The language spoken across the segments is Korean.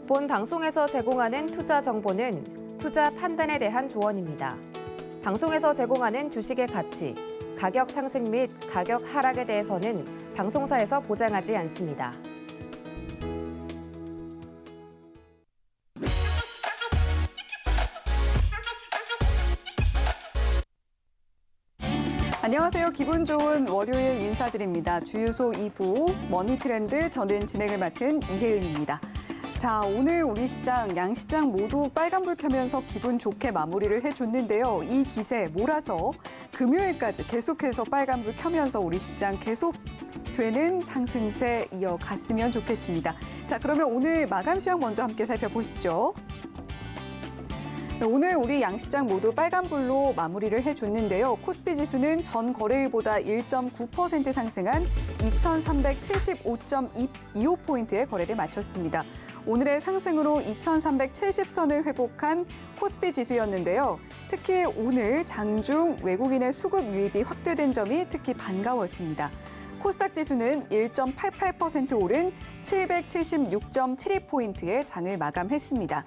본 방송에서 제공하는 투자 정보는 투자 판단에 대한 조언입니다. 방송에서 제공하는 주식의 가치, 가격 상승 및 가격 하락에 대해서는 방송사에서 보장하지 않습니다. 안녕하세요. 기분 좋은 월요일 인사드립니다. 주유소 2부 머니트렌드 저는 진행을 맡은 이혜은입니다. 자, 오늘 우리 시장, 양시장 모두 빨간불 켜면서 기분 좋게 마무리를 해줬는데요. 이 기세 몰아서 금요일까지 계속해서 빨간불 켜면서 우리 시장 계속되는 상승세 이어갔으면 좋겠습니다. 자, 그러면 오늘 마감 시황 먼저 함께 살펴보시죠. 오늘 우리 양시장 모두 빨간불로 마무리를 해줬는데요. 코스피 지수는 전 거래일보다 1.9% 상승한 2,375.25포인트의 거래를 마쳤습니다. 오늘의 상승으로 2,370선을 회복한 코스피 지수였는데요. 특히 오늘 장중 외국인의 수급 유입이 확대된 점이 특히 반가웠습니다. 코스닥 지수는 1.88% 오른 776.72포인트의 장을 마감했습니다.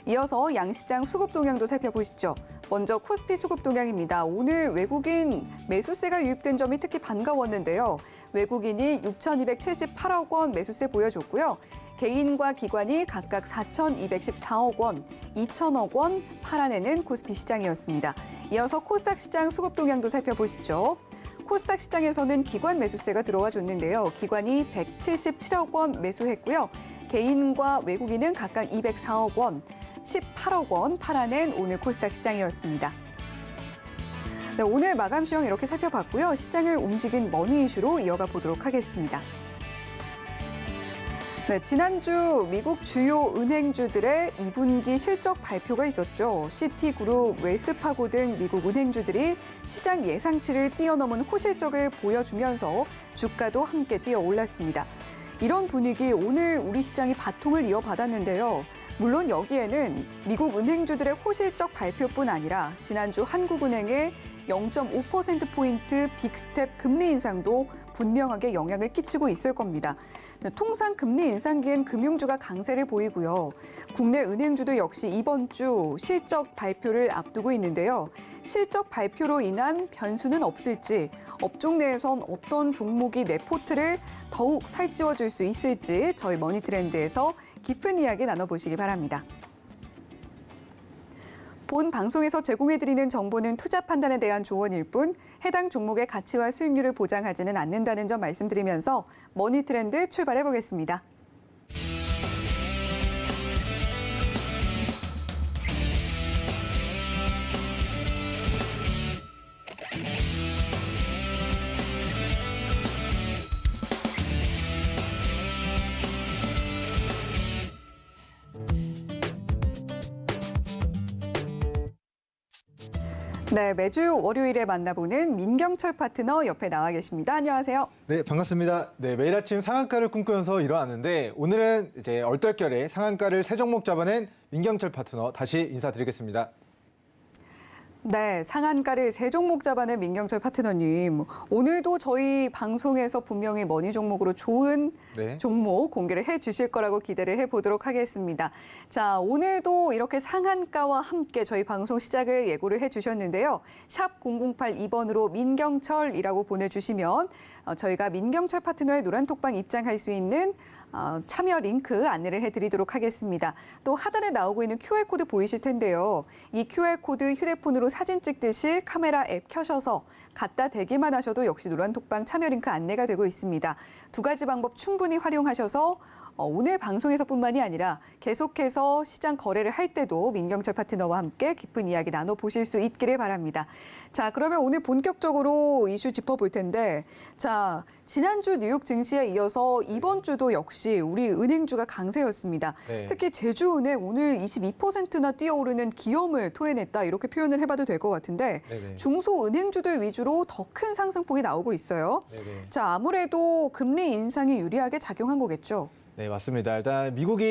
이어서 양시장 수급 동향도 살펴보시죠. 먼저 코스피 수급 동향입니다. 오늘 외국인 매수세가 유입된 점이 특히 반가웠는데요. 외국인이 6,278억 원 매수세 보여줬고요. 개인과 기관이 각각 4,214억 원, 2,000억 원 팔아내는 코스피 시장이었습니다. 이어서 코스닥 시장 수급 동향도 살펴보시죠. 코스닥 시장에서는 기관 매수세가 들어와 줬는데요. 기관이 177억 원 매수했고요. 개인과 외국인은 각각 204억 원, 18억 원 팔아낸 오늘 코스닥 시장이었습니다. 네, 오늘 마감 시황 이렇게 살펴봤고요. 시장을 움직인 머니 이슈로 이어가 보도록 하겠습니다. 네, 지난주 미국 주요 은행주들의 2분기 실적 발표가 있었죠. 시티그룹, 웰스파고 등 미국 은행주들이 시장 예상치를 뛰어넘은 호실적을 보여주면서 주가도 함께 뛰어 올랐습니다. 이런 분위기 오늘 우리 시장이 바통을 이어받았는데요. 물론 여기에는 미국 은행주들의 호실적 발표뿐 아니라 지난주 한국은행의 0.5%포인트 빅스텝 금리 인상도 분명하게 영향을 끼치고 있을 겁니다. 통상 금리 인상기엔 금융주가 강세를 보이고요. 국내 은행주도 역시 이번 주 실적 발표를 앞두고 있는데요. 실적 발표로 인한 변수는 없을지, 업종 내에선 어떤 종목이 내 포트를 더욱 살찌워줄 수 있을지 저희 머니트렌드에서 깊은 이야기 나눠보시기 바랍니다. 본 방송에서 제공해드리는 정보는 투자 판단에 대한 조언일 뿐 해당 종목의 가치와 수익률을 보장하지는 않는다는 점 말씀드리면서 머니트렌드 출발해보겠습니다. 네, 매주 월요일에 만나보는 민경철 파트너 옆에 나와 계십니다. 안녕하세요. 네, 반갑습니다. 네, 매일 아침 상한가를 꿈꾸면서 일어나는데 오늘은 이제 얼떨결에 상한가를 세 종목 잡아낸 민경철 파트너 다시 인사드리겠습니다. 네, 상한가를 세 종목 잡아낸 민경철 파트너님. 오늘도 저희 방송에서 분명히 머니 종목으로 좋은 종목 공개를 해주실 거라고 기대를 해보도록 하겠습니다. 자, 오늘도 이렇게 상한가와 함께 저희 방송 시작을 예고를 해주셨는데요. 샵 0082번으로 민경철이라고 보내주시면 저희가 민경철 파트너의 노란톡방 입장할 수 있는 참여 링크 안내를 해드리도록 하겠습니다. 또 하단에 나오고 있는 QR코드 보이실 텐데요. 이 QR코드 휴대폰으로 사진 찍듯이 카메라 앱 켜셔서 갖다 대기만 하셔도 역시 노란톡방 참여 링크 안내가 되고 있습니다. 두 가지 방법 충분히 활용하셔서 오늘 방송에서뿐만이 아니라 계속해서 시장 거래를 할 때도 민경철 파트너와 함께 깊은 이야기 나눠보실 수 있기를 바랍니다. 자, 그러면 오늘 본격적으로 이슈 짚어볼 텐데, 자, 지난주 뉴욕 증시에 이어서 이번 주도 역시 우리 은행주가 강세였습니다. 네. 특히 제주은행 오늘 22%나 뛰어오르는 기염을 토해냈다 이렇게 표현을 해봐도 될 것 같은데 네네. 중소은행주들 위주로 더 큰 상승폭이 나오고 있어요. 네네. 자, 아무래도 금리 인상이 유리하게 작용한 거겠죠. 네, 맞습니다. 일단 미국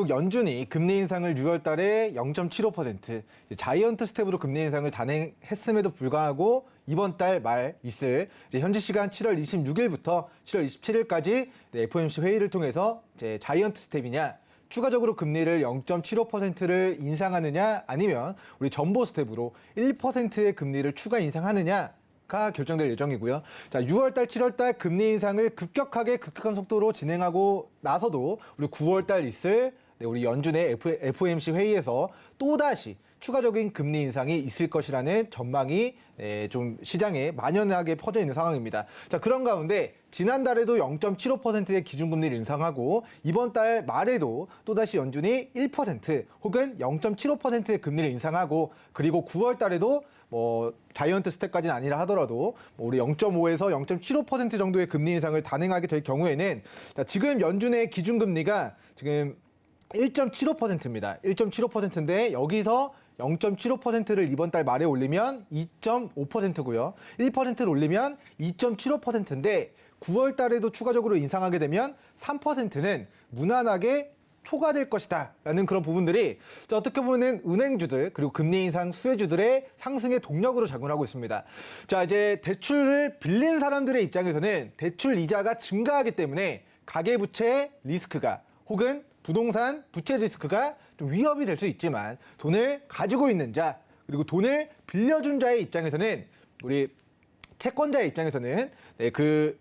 연준이 금리 인상을 6월 달에 0.75%, 자이언트 스텝으로 금리 인상을 단행했음에도 불구하고 이번 달 말 있을 현지 시간 7월 26일부터 7월 27일까지 FOMC 회의를 통해서 자이언트 스텝이냐 추가적으로 금리를 0.75%를 인상하느냐 아니면 우리 전보 스텝으로 1%의 금리를 추가 인상하느냐가 결정될 예정이고요. 자, 6월달, 7월달 금리 인상을 급격한 속도로 진행하고 나서도 우리 9월달 있을 우리 연준의 FOMC 회의에서 또다시 추가적인 금리 인상이 있을 것이라는 전망이 좀 시장에 만연하게 퍼져 있는 상황입니다. 자, 그런 가운데 지난달에도 0.75%의 기준금리를 인상하고 이번 달 말에도 또다시 연준이 1% 혹은 0.75%의 금리를 인상하고 그리고 9월 달에도 자이언트 스텝까지는 아니라 하더라도 우리 0.5에서 0.75% 정도의 금리 인상을 단행하게 될 경우에는 자, 지금 연준의 기준금리가 지금 1.75%입니다. 1.75%인데 여기서 0.75%를 이번 달 말에 올리면 2.5%고요. 1%를 올리면 2.75%인데 9월 달에도 추가적으로 인상하게 되면 3%는 무난하게 초과될 것이다 라는 그런 부분들이 어떻게 보면 은행주들 그리고 금리 인상 수혜주들의 상승의 동력으로 작용하고 있습니다. 자, 이제 대출을 빌린 사람들의 입장에서는 대출 이자가 증가하기 때문에 가계부채 리스크가 혹은 부동산 부채 리스크가 좀 위협이 될 수 있지만 돈을 가지고 있는 자 그리고 돈을 빌려준 자의 입장에서는 우리 채권자의 입장에서는 그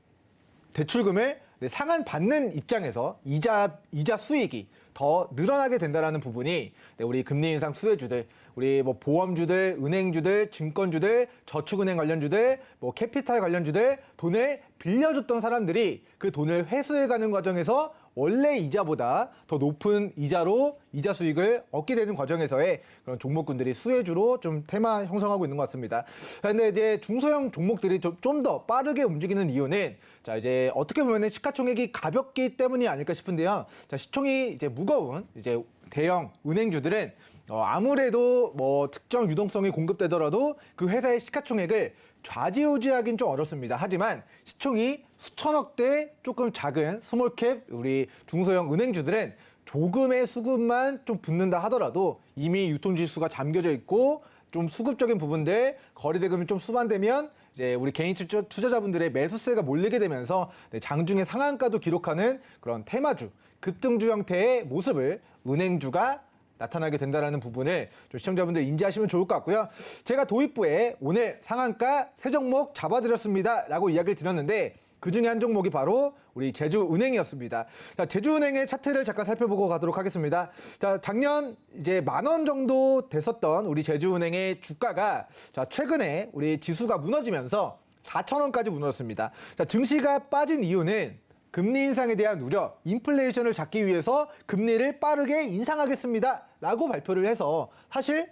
대출금을 상환받는 입장에서 이자 수익이 더 늘어나게 된다는 부분이 우리 금리 인상 수혜주들, 우리 보험주들, 은행주들, 증권주들, 저축은행 관련주들, 캐피탈 관련주들 돈을 빌려줬던 사람들이 그 돈을 회수해가는 과정에서 원래 이자보다 더 높은 이자로 이자 수익을 얻게 되는 과정에서의 그런 종목군들이 수혜주로 좀 테마 형성하고 있는 것 같습니다. 그런데 이제 중소형 종목들이 좀 더 빠르게 움직이는 이유는 자, 이제 어떻게 보면은 시가총액이 가볍기 때문이 아닐까 싶은데요. 자, 시총이 이제 무거운 이제 대형 은행주들은 아무래도 특정 유동성이 공급되더라도 그 회사의 시가총액을 좌지우지하긴 좀 어렵습니다. 하지만 시총이 수천억대 조금 작은 스몰캡 우리 중소형 은행주들은 조금의 수급만 좀 붙는다 하더라도 이미 유통지수가 잠겨져 있고 좀 수급적인 부분들 거래대금이 좀 수반되면 이제 우리 개인 투자자분들의 매수세가 몰리게 되면서 장중에 상한가도 기록하는 그런 테마주, 급등주 형태의 모습을 은행주가 나타나게 된다는 부분을 좀 시청자분들 인지하시면 좋을 것 같고요. 제가 도입부에 오늘 상한가 3종목 잡아드렸습니다 라고 이야기를 드렸는데 그중에 한 종목이 바로 우리 제주은행이었습니다. 자, 제주은행의 차트를 잠깐 살펴보고 가도록 하겠습니다. 자, 작년 이제 10,000원 정도 됐었던 우리 제주은행의 주가가 자, 최근에 우리 지수가 무너지면서 4,000원까지 무너졌습니다. 자, 증시가 빠진 이유는 금리 인상에 대한 우려, 인플레이션을 잡기 위해서 금리를 빠르게 인상하겠습니다 라고 발표를 해서 사실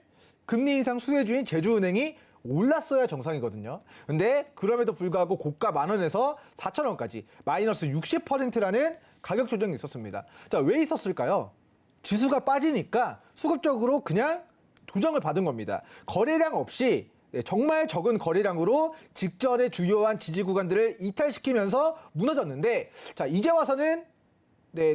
금리 인상 수혜주인 제주은행이 올랐어야 정상이거든요. 근데 그럼에도 불구하고 고가 10,000원에서 4,000원까지 마이너스 60%라는 가격 조정이 있었습니다. 자, 왜 있었을까요? 지수가 빠지니까 수급적으로 그냥 조정을 받은 겁니다. 거래량 없이 정말 적은 거래량으로 직전의 주요한 지지 구간들을 이탈시키면서 무너졌는데 자, 이제 와서는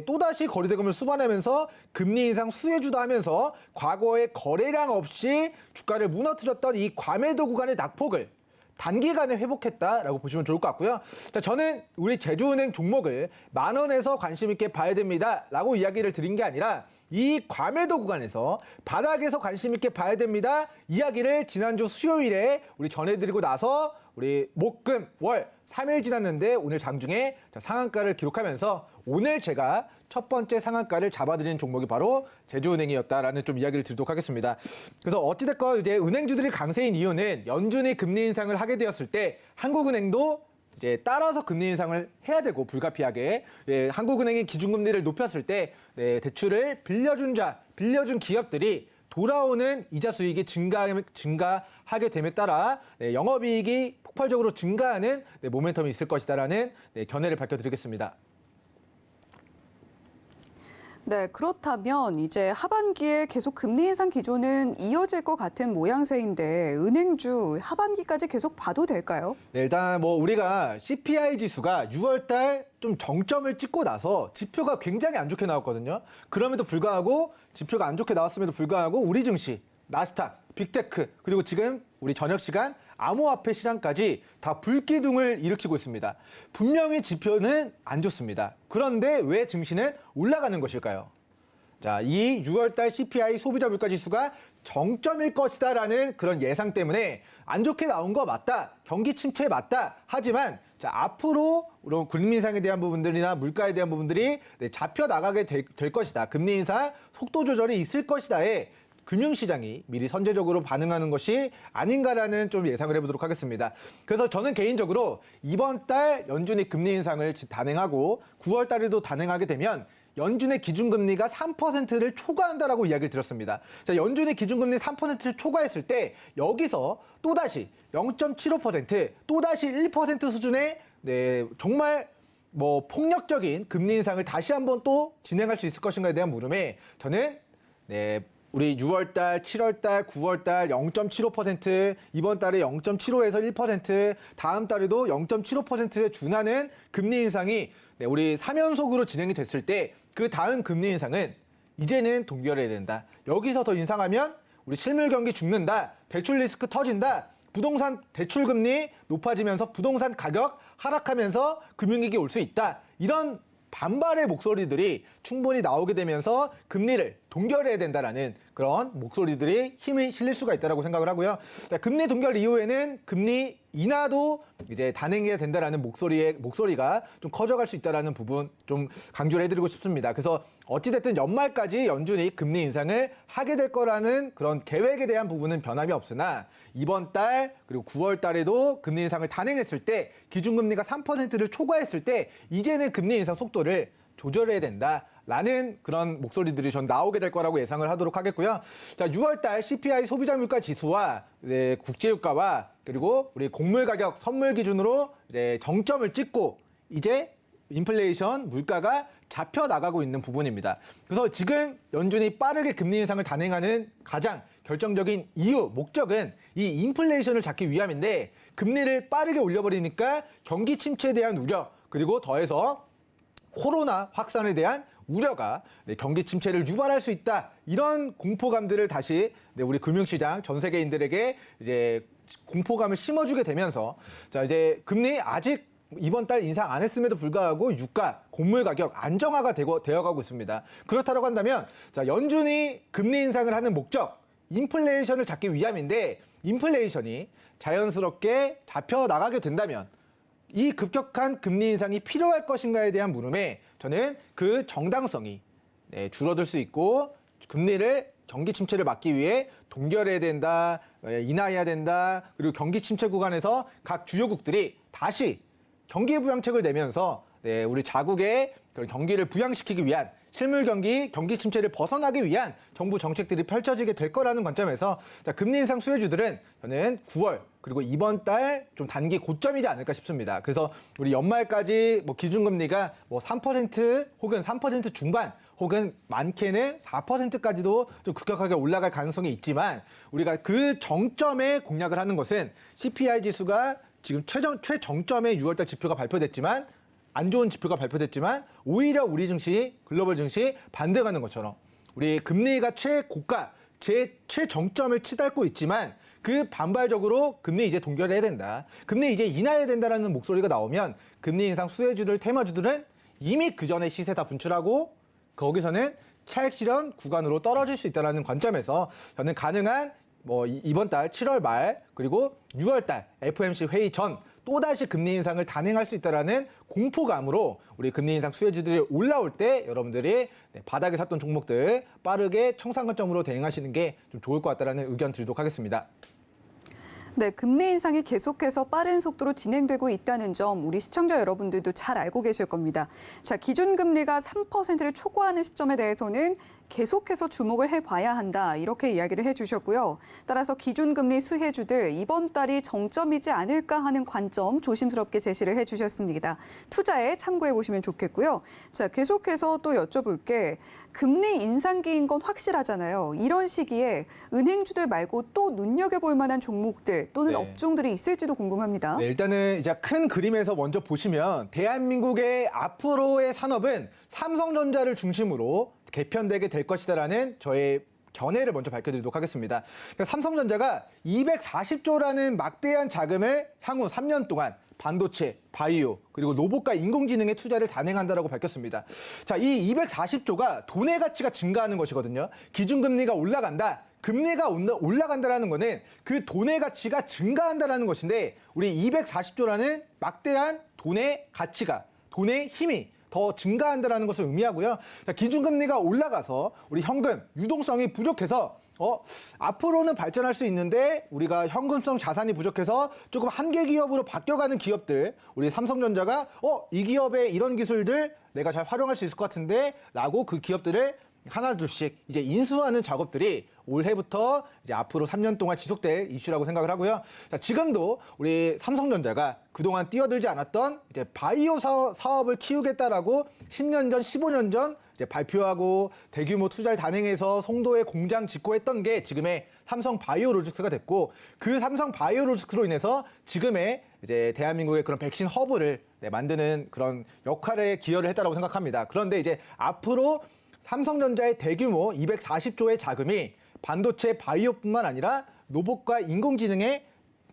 또다시 거래대금을 수반하면서 금리 인상 수혜주다 하면서 과거에 거래량 없이 주가를 무너뜨렸던 이 과매도 구간의 낙폭을 단기간에 회복했다라고 보시면 좋을 것 같고요. 자, 저는 우리 제주은행 종목을 10,000원에서 관심 있게 봐야 됩니다라고 이야기를 드린 게 아니라 이 과매도 구간에서 바닥에서 관심 있게 봐야 됩니다. 이야기를 지난주 수요일에 우리 전해드리고 나서 우리 목, 금, 월 3일 지났는데 오늘 장중에 상한가를 기록하면서 오늘 제가 첫 번째 상한가를 잡아드리는 종목이 바로 제주은행이었다라는 좀 이야기를 드리도록 하겠습니다. 그래서 어찌됐건 이제 은행주들이 강세인 이유는 연준이 금리 인상을 하게 되었을 때 한국은행도 이제 따라서 금리 인상을 해야 되고 불가피하게 한국은행이 기준금리를 높였을 때 대출을 빌려준 기업들이 돌아오는 이자 수익이 증가하게 됨에 따라 영업이익이 폭발적으로 증가하는 모멘텀이 있을 것이다라는 견해를 밝혀드리겠습니다. 네, 그렇다면 이제 하반기에 계속 금리 인상 기조는 이어질 것 같은 모양새인데 은행주 하반기까지 계속 봐도 될까요? 네, 일단 우리가 CPI 지수가 6월달 좀 정점을 찍고 나서 지표가 굉장히 안 좋게 나왔거든요. 그럼에도 불구하고 지표가 안 좋게 나왔음에도 불구하고 우리 증시, 나스닥, 빅테크 그리고 지금 우리 저녁 시간 암호화폐 시장까지 다 불기둥을 일으키고 있습니다. 분명히 지표는 안 좋습니다. 그런데 왜 증시는 올라가는 것일까요? 자, 이 6월달 CPI 소비자 물가 지수가 정점일 것이다라는 그런 예상 때문에 안 좋게 나온 거 맞다. 경기 침체 맞다. 하지만 자, 앞으로 국민 인상에 대한 부분들이나 물가에 대한 부분들이 잡혀 나가게 될 것이다. 금리 인상 속도 조절이 있을 것이다에 금융시장이 미리 선제적으로 반응하는 것이 아닌가라는 좀 예상을 해보도록 하겠습니다. 그래서 저는 개인적으로 이번 달 연준이 금리 인상을 단행하고 9월 달에도 단행하게 되면 연준의 기준금리가 3%를 초과한다라고 이야기를 드렸습니다. 자, 연준의 기준금리 3%를 초과했을 때 여기서 또다시 0.75%, 또다시 1% 수준의 정말 폭력적인 금리 인상을 다시 한번 또 진행할 수 있을 것인가에 대한 물음에 저는 우리 6월달, 7월달, 9월달 0.75%, 이번 달에 0.75에서 1%, 다음 달에도 0.75%에 준하는 금리 인상이 우리 3연속으로 진행이 됐을 때 그 다음 금리 인상은 이제는 동결해야 된다. 여기서 더 인상하면 우리 실물 경기 죽는다. 대출 리스크 터진다. 부동산 대출 금리 높아지면서 부동산 가격 하락하면서 금융위기 올 수 있다. 이런 반발의 목소리들이 충분히 나오게 되면서 금리를 동결해야 된다라는 그런 목소리들이 힘이 실릴 수가 있다고 생각을 하고요. 자, 금리 동결 이후에는 금리 인하도 이제 단행해야 된다라는 목소리가 좀 커져갈 수 있다라는 부분 좀 강조를 해드리고 싶습니다. 그래서 어찌됐든 연말까지 연준이 금리 인상을 하게 될 거라는 그런 계획에 대한 부분은 변함이 없으나 이번 달 그리고 9월 달에도 금리 인상을 단행했을 때 기준금리가 3%를 초과했을 때 이제는 금리 인상 속도를 조절해야 된다라는 그런 목소리들이 전 나오게 될 거라고 예상을 하도록 하겠고요. 자, 6월 달 CPI 소비자 물가 지수와 국제유가와 그리고 우리 곡물 가격 선물 기준으로 이제 정점을 찍고 이제 인플레이션 물가가 잡혀 나가고 있는 부분입니다. 그래서 지금 연준이 빠르게 금리 인상을 단행하는 가장 결정적인 이유, 목적은 이 인플레이션을 잡기 위함인데 금리를 빠르게 올려버리니까 경기 침체에 대한 우려 그리고 더해서 코로나 확산에 대한 우려가 경기 침체를 유발할 수 있다. 이런 공포감들을 다시 우리 금융시장 전 세계인들에게 이제 공포감을 심어주게 되면서 자, 이제 금리 아직 이번 달 인상 안 했음에도 불구하고 유가, 곡물 가격 안정화가 되어가고 있습니다. 그렇다고 한다면 자, 연준이 금리 인상을 하는 목적, 인플레이션을 잡기 위함인데 인플레이션이 자연스럽게 잡혀 나가게 된다면 이 급격한 금리 인상이 필요할 것인가에 대한 물음에 저는 그 정당성이 줄어들 수 있고 금리를 경기 침체를 막기 위해 동결해야 된다, 인하해야 된다, 그리고 경기 침체 구간에서 각 주요국들이 다시 경기 부양책을 내면서 우리 자국의 그런 경기를 부양시키기 위한 실물 경기 침체를 벗어나기 위한 정부 정책들이 펼쳐지게 될 거라는 관점에서 자, 금리 인상 수혜주들은 저는 9월 그리고 이번 달 좀 단기 고점이지 않을까 싶습니다. 그래서 우리 연말까지 기준금리가 3% 혹은 3% 중반 혹은 많게는 4%까지도 좀 급격하게 올라갈 가능성이 있지만 우리가 그 정점에 공략을 하는 것은 CPI 지수가 지금 최정점의 6월달 지표가 발표됐지만 안 좋은 지표가 발표됐지만 오히려 우리 증시, 글로벌 증시 반등하는 것처럼 우리 금리가 최고가, 최정점을 치닫고 있지만 그 반발적으로 금리 이제 동결해야 된다. 금리 이제 인하해야 된다라는 목소리가 나오면 금리 인상 수혜주들, 테마주들은 이미 그 전에 시세 다 분출하고 거기서는 차익 실현 구간으로 떨어질 수 있다는 관점에서 저는 가능한 이번 달 7월 말 그리고 6월 달 FOMC 회의 전 또다시 금리 인상을 단행할 수 있다는 공포감으로 우리 금리 인상 수혜주들이 올라올 때 여러분들이 바닥에 샀던 종목들 빠르게 청산관점으로 대응하시는 게 좀 좋을 것 같다는 의견 드리도록 하겠습니다. 네, 금리 인상이 계속해서 빠른 속도로 진행되고 있다는 점 우리 시청자 여러분들도 잘 알고 계실 겁니다. 자, 기준금리가 3%를 초과하는 시점에 대해서는 계속해서 주목을 해봐야 한다 이렇게 이야기를 해주셨고요. 따라서 기준금리 수혜주들 이번 달이 정점이지 않을까 하는 관점 조심스럽게 제시를 해주셨습니다. 투자에 참고해 보시면 좋겠고요. 자, 계속해서 또 여쭤볼게 금리 인상기인 건 확실하잖아요. 이런 시기에 은행주들 말고 또 눈여겨볼 만한 종목들 또는 업종들이 있을지도 궁금합니다. 네, 일단은 이제 큰 그림에서 먼저 보시면 대한민국의 앞으로의 산업은 삼성전자를 중심으로 개편되게 될 것이다라는 저의 견해를 먼저 밝혀드리도록 하겠습니다. 그러니까 삼성전자가 240조라는 막대한 자금을 향후 3년 동안 반도체, 바이오, 그리고 로봇과 인공지능에 투자를 단행한다라고 밝혔습니다. 자, 이 240조가 돈의 가치가 증가하는 것이거든요. 기준금리가 올라간다. 금리가 올라간다라는 거는 그 돈의 가치가 증가한다라는 것인데 우리 240조라는 막대한 돈의 가치가, 돈의 힘이 더 증가한다라는 것을 의미하고요. 자, 기준금리가 올라가서 우리 현금 유동성이 부족해서 앞으로는 발전할 수 있는데 우리가 현금성 자산이 부족해서 조금 한계 기업으로 바뀌어가는 기업들, 우리 삼성전자가 이 기업의 이런 기술들 내가 잘 활용할 수 있을 것 같은데 라고 그 기업들을 하나 둘씩 이제 인수하는 작업들이 올해부터 이제 앞으로 3년 동안 지속될 이슈라고 생각을 하고요. 자, 지금도 우리 삼성전자가 그동안 뛰어들지 않았던 이제 바이오 사업을 키우겠다라고 10년 전, 15년 전 이제 발표하고 대규모 투자를 단행해서 송도에 공장 짓고 했던 게 지금의 삼성 바이오로직스가 됐고 그 삼성 바이오로직스로 인해서 지금의 이제 대한민국의 그런 백신 허브를 만드는 그런 역할에 기여를 했다라고 생각합니다. 그런데 이제 앞으로 삼성전자의 대규모 240조의 자금이 반도체 바이오뿐만 아니라 로봇과 인공지능에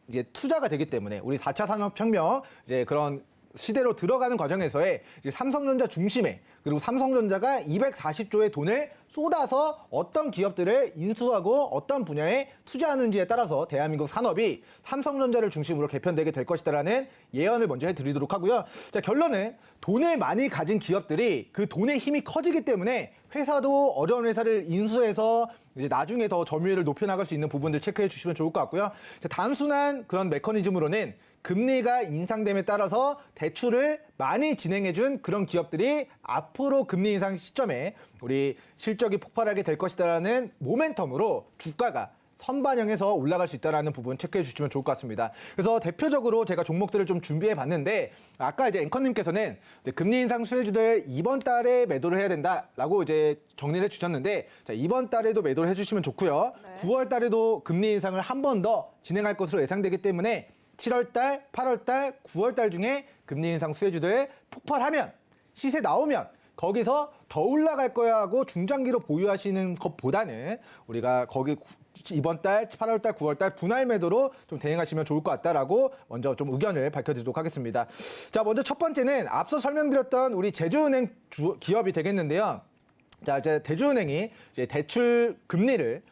이제 투자가 되기 때문에 우리 4차 산업혁명 이제 그런 시대로 들어가는 과정에서의 삼성전자 중심에 그리고 삼성전자가 240조의 돈을 쏟아서 어떤 기업들을 인수하고 어떤 분야에 투자하는지에 따라서 대한민국 산업이 삼성전자를 중심으로 개편되게 될 것이다라는 예언을 먼저 해드리도록 하고요. 자, 결론은 돈을 많이 가진 기업들이 그 돈의 힘이 커지기 때문에 회사도 어려운 회사를 인수해서 이제 나중에 더 점유율을 높여나갈 수 있는 부분들 체크해 주시면 좋을 것 같고요. 자, 단순한 그런 메커니즘으로는 금리가 인상됨에 따라서 대출을 많이 진행해준 그런 기업들이 앞으로 금리 인상 시점에 우리 실적이 폭발하게 될 것이다라는 모멘텀으로 주가가 선반영해서 올라갈 수 있다는 부분 체크해 주시면 좋을 것 같습니다. 그래서 대표적으로 제가 종목들을 좀 준비해 봤는데 아까 이제 앵커님께서는 이제 금리 인상 수혜주들 이번 달에 매도를 해야 된다라고 이제 정리를 해 주셨는데 자, 이번 달에도 매도를 해 주시면 좋고요. 네. 9월 달에도 금리 인상을 한 번 더 진행할 것으로 예상되기 때문에 7월 달, 8월 달, 9월 달 중에 금리 인상 수혜주들 폭발하면 시세 나오면 거기서 더 올라갈 거야 하고 중장기로 보유하시는 것보다는 우리가 거기 이번 달, 8월 달, 9월 달 분할 매도로 좀 대응하시면 좋을 것 같다라고 먼저 좀 의견을 밝혀드리도록 하겠습니다. 자, 먼저 첫 번째는 앞서 설명드렸던 우리 제주은행 기업이 되겠는데요. 자, 이제 대주은행이 이제 대출 금리를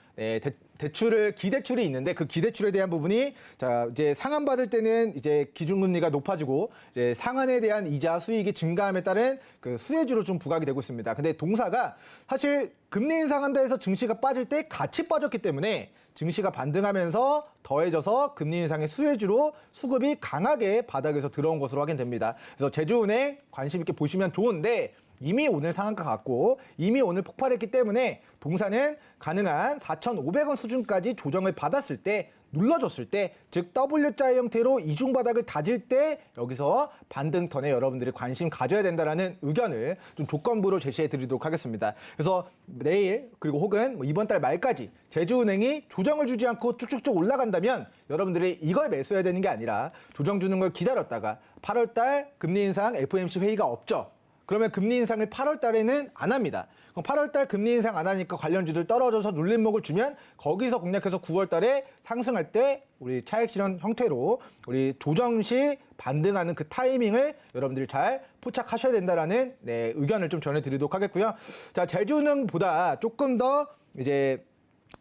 대출을 기대출이 있는데 그 기대출에 대한 부분이 자 이제 상환받을 때는 이제 기준금리가 높아지고 이제 상환에 대한 이자 수익이 증가함에 따른 그 수혜주로 좀 부각이 되고 있습니다. 근데 동사가 사실 금리 인상한다 해서 증시가 빠질 때 같이 빠졌기 때문에 증시가 반등하면서 더해져서 금리 인상의 수혜주로 수급이 강하게 바닥에서 들어온 것으로 확인됩니다. 그래서 제주은행 관심 있게 보시면 좋은데 이미 오늘 상한가 갔고 이미 오늘 폭발했기 때문에 동사는 가능한 4,500원 수준까지 조정을 받았을 때 눌러줬을 때 즉 W자의 형태로 이중바닥을 다질 때 여기서 반등 턴에 여러분들이 관심 가져야 된다라는 의견을 좀 조건부로 제시해 드리도록 하겠습니다. 그래서 내일 그리고 혹은 이번 달 말까지 제주은행이 조정을 주지 않고 쭉쭉쭉 올라간다면 여러분들이 이걸 매수해야 되는 게 아니라 조정 주는 걸 기다렸다가 8월 달 금리 인상 FOMC 회의가 없죠. 그러면 금리 인상을 8월 달에는 안 합니다. 그럼 8월 달 금리 인상 안 하니까 관련주들 떨어져서 눌림목을 주면 거기서 공략해서 9월 달에 상승할 때 우리 차익 실현 형태로 우리 조정 시 반등하는 그 타이밍을 여러분들이 잘 포착하셔야 된다라는 의견을 좀 전해드리도록 하겠고요. 자, 제주은행보다 조금 더 이제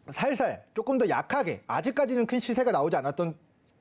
살살 조금 더 약하게 아직까지는 큰 시세가 나오지 않았던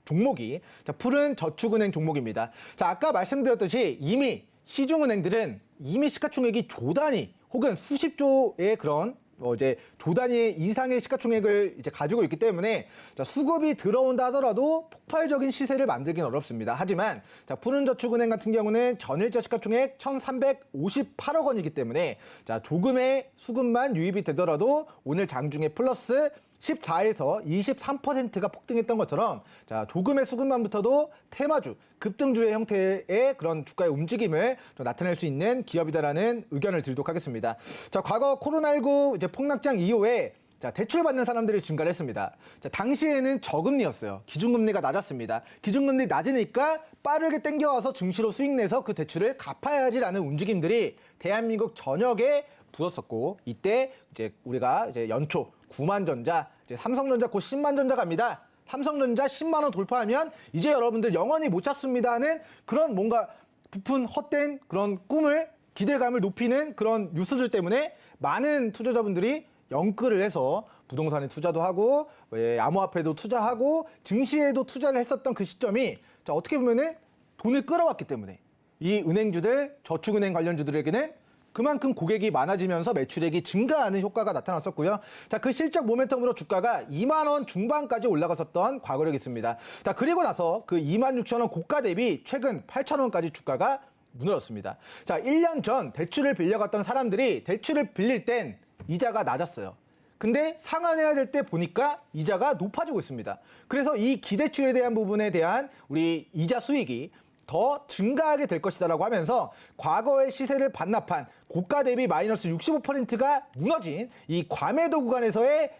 종목이 자, 푸른 저축은행 종목입니다. 자, 아까 말씀드렸듯이 이미 시중은행들은 이미 시가총액이 조 단위 혹은 수십조의 그런 이제 조 단위 이상의 시가총액을 이제 가지고 있기 때문에 자, 수급이 들어온다 하더라도 폭발적인 시세를 만들긴 어렵습니다. 하지만 자, 푸른저축은행 같은 경우는 전일자 시가총액 1,358억 원이기 때문에 자, 조금의 수급만 유입이 되더라도 오늘 장중에 플러스 14에서 23%가 폭등했던 것처럼 자, 조금의 수급만 붙어도 테마주, 급등주의 형태의 그런 주가의 움직임을 좀 나타낼 수 있는 기업이다라는 의견을 드리도록 하겠습니다. 자, 과거 코로나19 이제 폭락장 이후에 자, 대출 받는 사람들이 증가를 했습니다. 자, 당시에는 저금리였어요. 기준금리가 낮았습니다. 기준금리 낮으니까 빠르게 땡겨와서 증시로 수익 내서 그 대출을 갚아야지라는 움직임들이 대한민국 전역에 부었었고 이때 이제 우리가 이제 연초 9만전자, 이제 삼성전자 곧 10만전자 갑니다. 삼성전자 10만 원 돌파하면 이제 여러분들 영원히 못 찾습니다 하는 그런 뭔가 부푼 헛된 그런 꿈을 기대감을 높이는 그런 뉴스들 때문에 많은 투자자분들이 영끌을 해서 부동산에 투자도 하고 암호화폐도 투자하고 증시에도 투자를 했었던 그 시점이 자, 어떻게 보면은 돈을 끌어왔기 때문에 이 은행주들, 저축은행 관련주들에게는 그만큼 고객이 많아지면서 매출액이 증가하는 효과가 나타났었고요. 자, 그 실적 모멘텀으로 주가가 2만 원 중반까지 올라갔었던 과거력이 있습니다. 자, 그리고 나서 그 2만 6천 원 고가 대비 최근 8천 원까지 주가가 무너졌습니다. 자, 1년 전 대출을 빌려갔던 사람들이 대출을 빌릴 땐 이자가 낮았어요. 근데 상환해야 될 때 보니까 이자가 높아지고 있습니다. 그래서 이 기대출에 대한 부분에 대한 우리 이자 수익이 더 증가하게 될 것이다라고 하면서 과거의 시세를 반납한 고가 대비 마이너스 65%가 무너진 이 과매도 구간에서의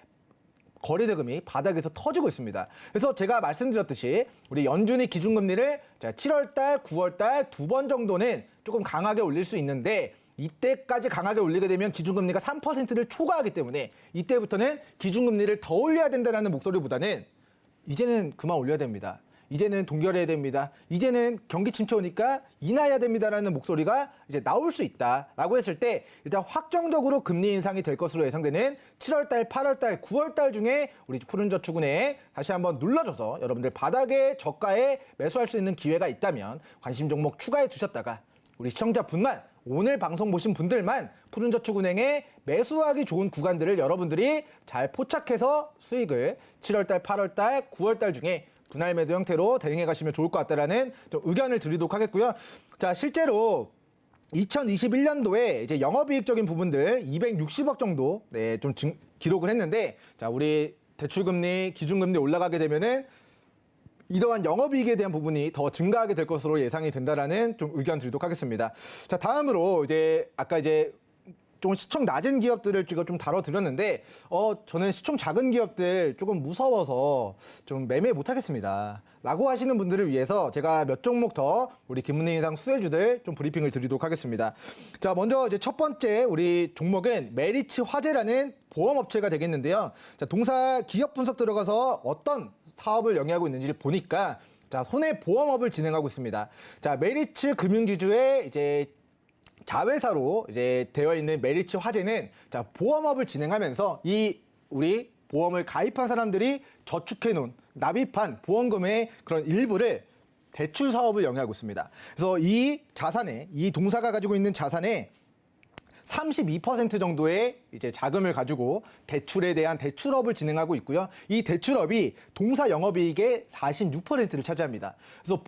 거래대금이 바닥에서 터지고 있습니다. 그래서 제가 말씀드렸듯이 우리 연준이 기준금리를 7월달, 9월달 2번 정도는 조금 강하게 올릴 수 있는데 이때까지 강하게 올리게 되면 기준금리가 3%를 초과하기 때문에 이때부터는 기준금리를 더 올려야 된다는 목소리보다는 이제는 그만 올려야 됩니다. 이제는 동결해야 됩니다. 이제는 경기 침체 오니까 인하해야 됩니다라는 목소리가 이제 나올 수 있다라고 했을 때 일단 확정적으로 금리 인상이 될 것으로 예상되는 7월달, 8월달, 9월달 중에 우리 푸른저축은행에 다시 한번 눌러줘서 여러분들 바닥에 저가에 매수할 수 있는 기회가 있다면 관심 종목 추가해 주셨다가 우리 시청자분만 오늘 방송 보신 분들만 푸른저축은행에 매수하기 좋은 구간들을 여러분들이 잘 포착해서 수익을 7월달, 8월달, 9월달 중에 분할 매도 형태로 대응해 가시면 좋을 것 같다라는 좀 의견을 드리도록 하겠고요. 자, 실제로 2021년도에 이제 영업이익적인 부분들 260억 정도 좀 기록을 했는데 자, 우리 대출금리, 기준금리 올라가게 되면은 이러한 영업이익에 대한 부분이 더 증가하게 될 것으로 예상이 된다라는 좀 의견 드리도록 하겠습니다. 자, 다음으로 이제 아까 이제 좀 시총 낮은 기업들을 제가 좀 다뤄드렸는데 저는 시총 작은 기업들 조금 무서워서 좀 매매 못하겠습니다 라고 하시는 분들을 위해서 제가 몇 종목 더 우리 김은혜 인상 수혜주들 좀 브리핑을 드리도록 하겠습니다. 자, 먼저 이제 첫 번째 우리 종목은 메리츠 화재라는 보험업체가 되겠는데요. 자, 동사 기업 분석 들어가서 어떤 사업을 영위하고 있는지를 보니까 자, 손해보험업을 진행하고 있습니다. 자, 메리츠 금융지주의 이제 자회사로 이제 되어 있는 메리츠 화재는 자, 보험업을 진행하면서 이 우리 보험을 가입한 사람들이 저축해 놓은 납입한 보험금의 그런 일부를 대출 사업을 영위하고 있습니다. 그래서 이 자산에 이 동사가 가지고 있는 자산에 32% 정도의 이제 자금을 가지고 대출에 대한 대출업을 진행하고 있고요. 이 대출업이 동사 영업이익의 46%를 차지합니다. 그래서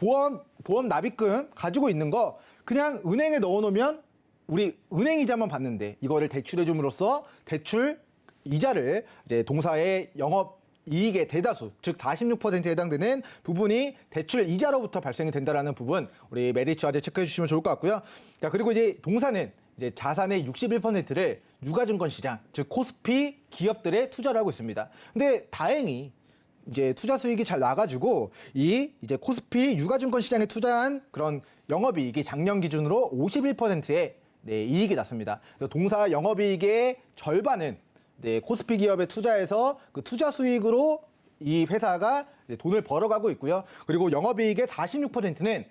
보험 납입금 가지고 있는 거 그냥 은행에 넣어놓으면 우리 은행 이자만 받는데 이거를 대출해 줌으로써 대출 이자를 이제 동사의 영업 이익의 대다수, 즉 46%에 해당되는 부분이 대출 이자로부터 발생이 된다라는 부분 우리 메리츠 화재 체크해 주시면 좋을 것 같고요. 자, 그리고 이제 동사는 이제 자산의 61%를 유가증권 시장, 즉 코스피 기업들에 투자를 하고 있습니다. 근데 다행히 이제 투자 수익이 잘 나가지고 이제 코스피 유가증권 시장에 투자한 그런 영업이익이 작년 기준으로 51%의 이익이 났습니다. 그래서 동사 영업이익의 절반은 코스피 기업에 투자해서 그 투자 수익으로 이 회사가 이제 돈을 벌어가고 있고요. 그리고 영업이익의 46%는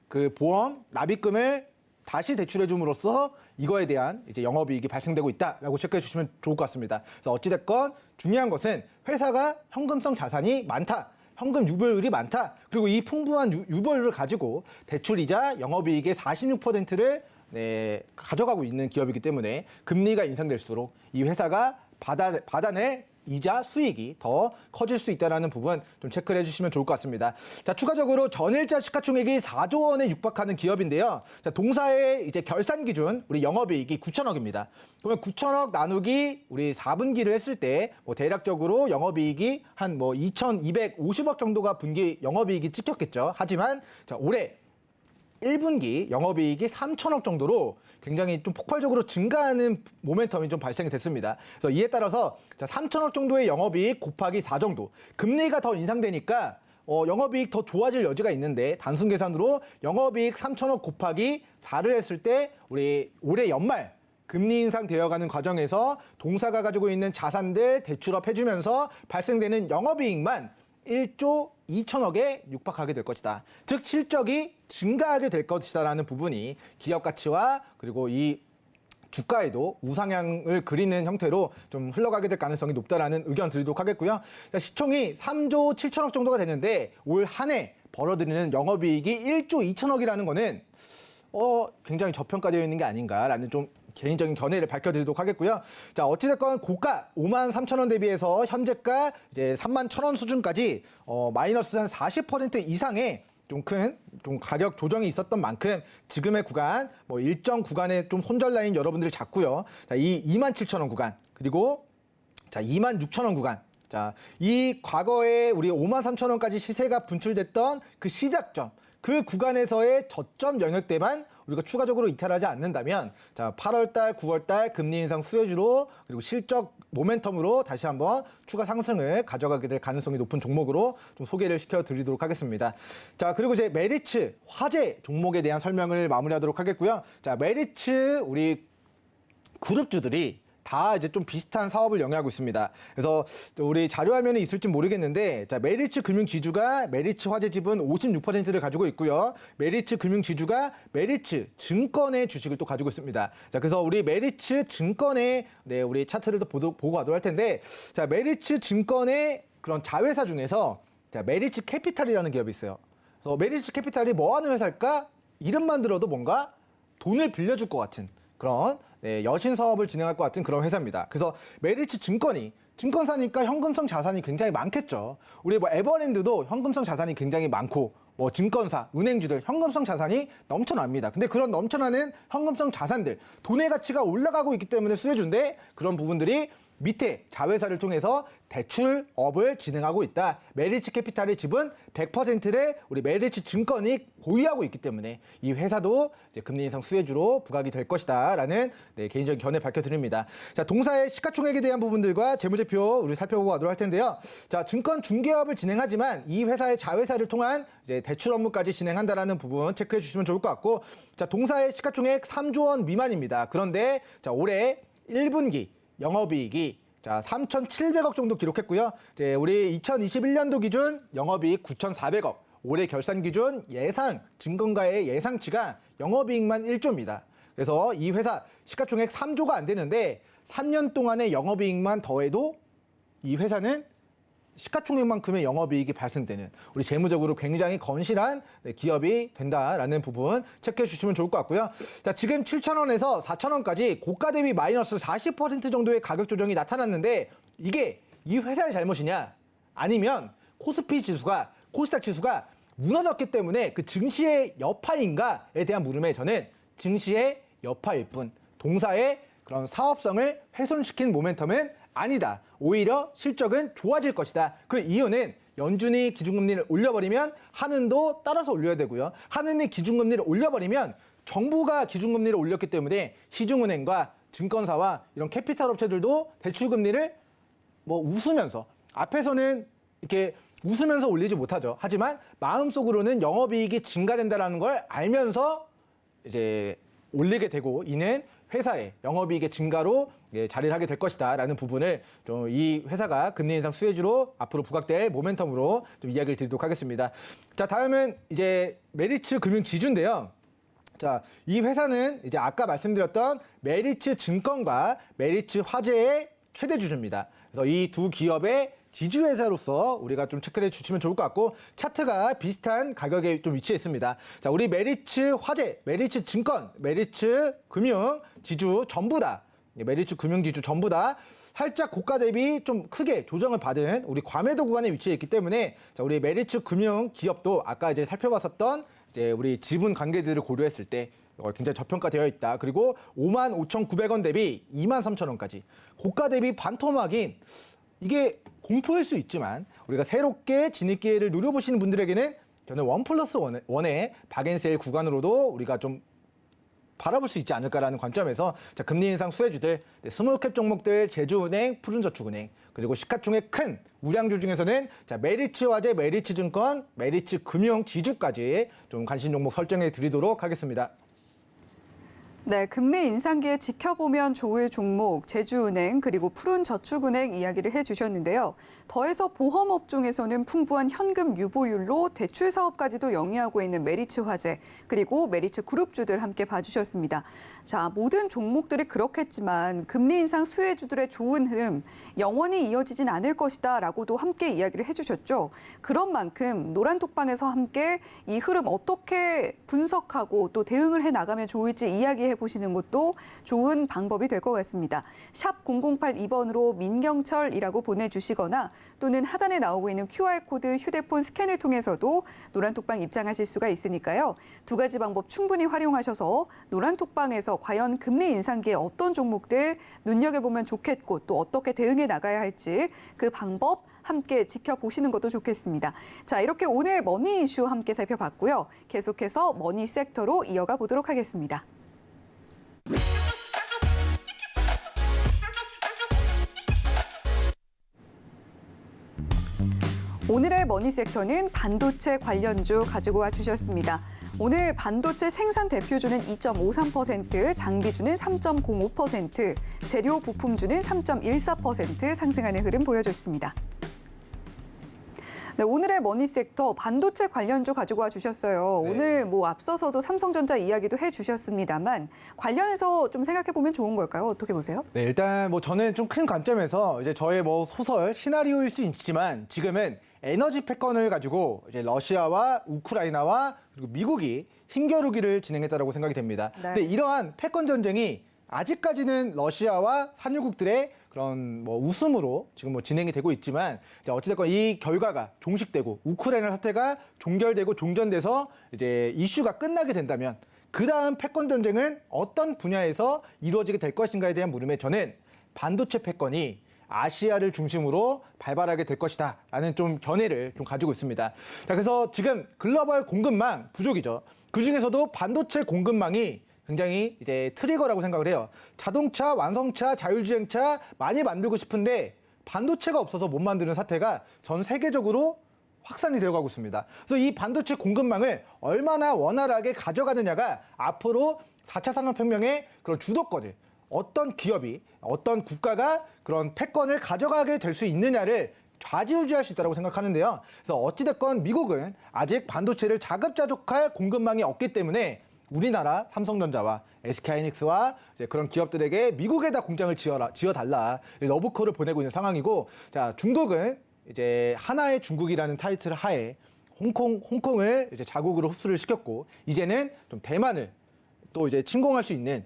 그 보험 납입금을 다시 대출해 줌으로써 이거에 대한 이제 영업이익이 발생되고 있다라고 체크해 주시면 좋을 것 같습니다. 그래서 어찌됐건 중요한 것은 회사가 현금성 자산이 많다. 현금 유보율이 많다. 그리고 이 풍부한 유보율을 가지고 대출이자 영업이익의 46%를 가져가고 있는 기업이기 때문에 금리가 인상될수록 이 회사가 받아낼 이자 수익이 더 커질 수 있다는 부분 좀 체크를 해주시면 좋을 것 같습니다. 자, 추가적으로 전일자 시가총액이 4조 원에 육박하는 기업인데요. 자, 동사의 이제 결산 기준 우리 영업이익이 9천억입니다. 그러면 9천억 나누기 우리 4분기를 했을 때 뭐 대략적으로 영업이익이 한 뭐 2,250억 정도가 분기 영업이익이 찍혔겠죠. 하지만 자, 올해 1분기 영업이익이 3천억 정도로 굉장히 좀 폭발적으로 증가하는 모멘텀이 좀 발생이 됐습니다. 그래서 이에 따라서 자, 3천억 정도의 영업이익 곱하기 4 정도. 금리가 더 인상되니까 영업이익 더 좋아질 여지가 있는데 단순 계산으로 영업이익 3천억 곱하기 4를 했을 때 우리 올해 연말 금리 인상 되어가는 과정에서 동사가 가지고 있는 자산들 대출업 해주면서 발생되는 영업이익만 1조 2천억에 육박하게 될 것이다. 즉 실적이 증가하게 될 것이다라는 부분이 기업 가치와 그리고 이 주가에도 우상향을 그리는 형태로 좀 흘러가게 될 가능성이 높다라는 의견 드리도록 하겠고요. 자, 시총이 3조 7천억 정도가 되는데 올 한 해 벌어들이는 영업이익이 1조 2천억이라는 거는 굉장히 저평가되어 있는 게 아닌가라는 좀 개인적인 견해를 밝혀드리도록 하겠고요. 자, 어찌됐건 고가 5만 3천 원 대비해서 현재가 이제 3만 1천 원 수준까지 마이너스 한 40% 이상의 좀 가격 조정이 있었던 만큼 지금의 구간 뭐 일정 구간에 좀 손절 라인 여러분들이 잡고요. 자, 이 2만 7천 원 구간 그리고 자 2만 6천 원 구간. 자, 이 과거에 우리 5만 3천 원까지 시세가 분출됐던 그 시작점 그 구간에서의 저점 영역대만 우리가 추가적으로 이탈하지 않는다면 자 8월달, 9월달 금리 인상 수혜주로 그리고 실적 모멘텀으로 다시 한번 추가 상승을 가져가게 될 가능성이 높은 종목으로 좀 소개를 시켜드리도록 하겠습니다. 자 그리고 이제 메리츠 화재 종목에 대한 설명을 마무리하도록 하겠고요. 자 메리츠 우리 그룹주들이 다 이제 좀 비슷한 사업을 영위하고 있습니다. 그래서 우리 자료 화면에 있을지 모르겠는데, 자, 메리츠 금융지주가 메리츠 화재지분 56%를 가지고 있고요. 메리츠 금융지주가 메리츠 증권의 주식을 또 가지고 있습니다. 자, 그래서 우리 메리츠 증권의 우리 차트를 또 보고 가도록 할 텐데, 자, 메리츠 증권의 그런 자회사 중에서 자, 메리츠 캐피탈이라는 기업이 있어요. 그래서 메리츠 캐피탈이 뭐 하는 회사일까? 이름만 들어도 뭔가 돈을 빌려줄 것 같은 그런 여신 사업을 진행할 것 같은 그런 회사입니다. 그래서 메리츠 증권이 증권사니까 현금성 자산이 굉장히 많겠죠. 우리 뭐 에버랜드도 현금성 자산이 굉장히 많고 뭐 증권사, 은행주들 현금성 자산이 넘쳐납니다. 근데 그런 넘쳐나는 현금성 자산들, 돈의 가치가 올라가고 있기 때문에 수혜주인데 그런 부분들이 밑에 자회사를 통해서 대출업을 진행하고 있다. 메리츠 캐피탈의 지분 100%를 우리 메리츠 증권이 보유하고 있기 때문에 이 회사도 이제 금리 인상 수혜주로 부각이 될 것이다라는 개인적인 견해 밝혀드립니다. 자, 동사의 시가총액에 대한 부분들과 재무제표 우리 살펴보고 가도록 할 텐데요. 자, 증권 중개업을 진행하지만 이 회사의 자회사를 통한 이제 대출 업무까지 진행한다라는 부분 체크해 주시면 좋을 것 같고, 자, 동사의 시가총액 3조 원 미만입니다. 그런데 자, 올해 1분기 영업이익이 자 3,700억 정도 기록했고요. 이제 우리 2021년도 기준 영업이익 9,400억, 올해 결산 기준 예상 증권가의 예상치가 영업이익만 1조입니다. 그래서 이 회사 시가총액 3조가 안 되는데 3년 동안의 영업이익만 더해도 이 회사는 시가총액만큼의 영업이익이 발생되는 우리 재무적으로 굉장히 건실한 기업이 된다라는 부분 체크해 주시면 좋을 것 같고요. 자, 지금 7,000원에서 4,000원까지 고가 대비 마이너스 40% 정도의 가격 조정이 나타났는데 이게 이 회사의 잘못이냐? 아니면 코스피 지수가 코스닥 지수가 무너졌기 때문에 그 증시의 여파인가에 대한 물음에 저는 증시의 여파일 뿐 동사의 그런 사업성을 훼손시킨 모멘텀은 아니다. 오히려 실적은 좋아질 것이다. 그 이유는 연준이 기준금리를 올려버리면 한은도 따라서 올려야 되고요. 한은이 기준금리를 올려버리면 정부가 기준금리를 올렸기 때문에 시중은행과 증권사와 이런 캐피탈 업체들도 대출금리를 뭐 웃으면서 앞에서는 이렇게 웃으면서 올리지 못하죠. 하지만 마음속으로는 영업이익이 증가된다는 걸 알면서 이제 올리게 되고 이는 회사의 영업이익의 증가로 자리를 하게 될 것이다라는 부분을 좀 이 회사가 금리 인상 수혜주로 앞으로 부각될 모멘텀으로 좀 이야기를 드리도록 하겠습니다. 자, 다음은 이제 메리츠 금융지주인데요. 자, 이 회사는 이제 아까 말씀드렸던 메리츠 증권과 메리츠 화재의 최대 주주입니다. 그래서 이 두 기업의 지주회사로서 우리가 좀 체크를 해주시면 좋을 것 같고 차트가 비슷한 가격에 좀 위치해 있습니다. 자, 우리 메리츠 화재, 메리츠 증권, 메리츠 금융 지주 전부 다 메리츠 금융 지주 전부 다 살짝 고가 대비 좀 크게 조정을 받은 우리 과매도 구간에 위치해 있기 때문에 자, 우리 메리츠 금융 기업도 아까 이제 살펴봤었던 이제 우리 지분 관계들을 고려했을 때 굉장히 저평가되어 있다. 그리고 55,900원 대비 23,000원까지 고가 대비 반토막인 이게 공포일 수 있지만 우리가 새롭게 진입 기회를 누려보시는 분들에게는 저는 1+1의 박앤세일 구간으로도 우리가 좀 바라볼 수 있지 않을까라는 관점에서 자, 금리 인상 수혜주들, 스몰캡 종목들, 제주은행, 푸른저축은행, 그리고 시가총액 큰 우량주 중에서는 자, 메리츠 화재, 메리츠 증권, 메리츠 금융 지주까지 좀 관심 종목 설정해 드리도록 하겠습니다. 네, 금리 인상기에 지켜보면 좋을 종목, 제주은행 그리고 푸른저축은행 이야기를 해주셨는데요. 더해서 보험업종에서는 풍부한 현금 유보율로 대출 사업까지도 영위하고 있는 메리츠화재 그리고 메리츠 그룹주들 함께 봐주셨습니다. 자, 모든 종목들이 그렇겠지만 금리 인상 수혜주들의 좋은 흐름 영원히 이어지진 않을 것이다라고도 함께 이야기를 해주셨죠. 그런 만큼 노란톡방에서 함께 이 흐름 어떻게 분석하고 또 대응을 해 나가면 좋을지 이야기해 보시는 것도 좋은 방법이 될 것 같습니다. 샵 0082번으로 민경철이라고 보내주시거나 또는 하단에 나오고 있는 QR코드 휴대폰 스캔을 통해서도 노란톡방 입장하실 수가 있으니까요. 두 가지 방법 충분히 활용하셔서 노란톡방에서 과연 금리 인상기에 어떤 종목들 눈여겨보면 좋겠고 또 어떻게 대응해 나가야 할지 그 방법 함께 지켜보시는 것도 좋겠습니다. 자, 이렇게 오늘 머니 이슈 함께 살펴봤고요. 계속해서 머니 섹터로 이어가 보도록 하겠습니다. 오늘의 머니 섹터는 반도체 관련주 가지고 와 주셨습니다. 오늘 반도체 생산 대표주는 2.53%, 장비주는 3.05%, 재료 부품주는 3.14% 상승하는 흐름 보여줬습니다. 네, 오늘의 머니 섹터 반도체 관련주 가지고 와 주셨어요. 네. 오늘 앞서서도 삼성전자 이야기도 해 주셨습니다만 관련해서 좀 생각해 보면 좋은 걸까요? 어떻게 보세요? 네, 일단 저는 좀 큰 관점에서 이제 저의 소설 시나리오일 수 있지만 지금은 에너지 패권을 가지고 이제 러시아와 우크라이나와 그리고 미국이 힘겨루기를 진행했다라고 생각이 됩니다. 네. 근데 이러한 패권 전쟁이 아직까지는 러시아와 산유국들의 그런 웃음으로 지금 진행이 되고 있지만 이제 어찌됐건 이 결과가 종식되고 우크라이나 사태가 종결되고 종전돼서 이제 이슈가 끝나게 된다면 그 다음 패권 전쟁은 어떤 분야에서 이루어지게 될 것인가에 대한 물음에 저는 반도체 패권이 아시아를 중심으로 발발하게 될 것이다라는 좀 견해를 좀 가지고 있습니다. 자, 그래서 지금 글로벌 공급망 부족이죠. 그 중에서도 반도체 공급망이 굉장히 이제 트리거라고 생각을 해요. 자동차, 완성차, 자율주행차 많이 만들고 싶은데 반도체가 없어서 못 만드는 사태가 전 세계적으로 확산이 되어가고 있습니다. 그래서 이 반도체 공급망을 얼마나 원활하게 가져가느냐가 앞으로 4차 산업혁명의 그런 주도권을 어떤 기업이, 어떤 국가가 그런 패권을 가져가게 될 수 있느냐를 좌지우지할 수 있다고 생각하는데요. 그래서 어찌됐건 미국은 아직 반도체를 자급자족할 공급망이 없기 때문에 우리나라 삼성전자와 SK하이닉스와 이제 그런 기업들에게 미국에다 공장을 지어달라 러브콜을 보내고 있는 상황이고, 자, 중국은 이제 하나의 중국이라는 타이틀 하에 홍콩을 이제 자국으로 흡수를 시켰고, 이제는 좀 대만을 또 이제 침공할 수 있는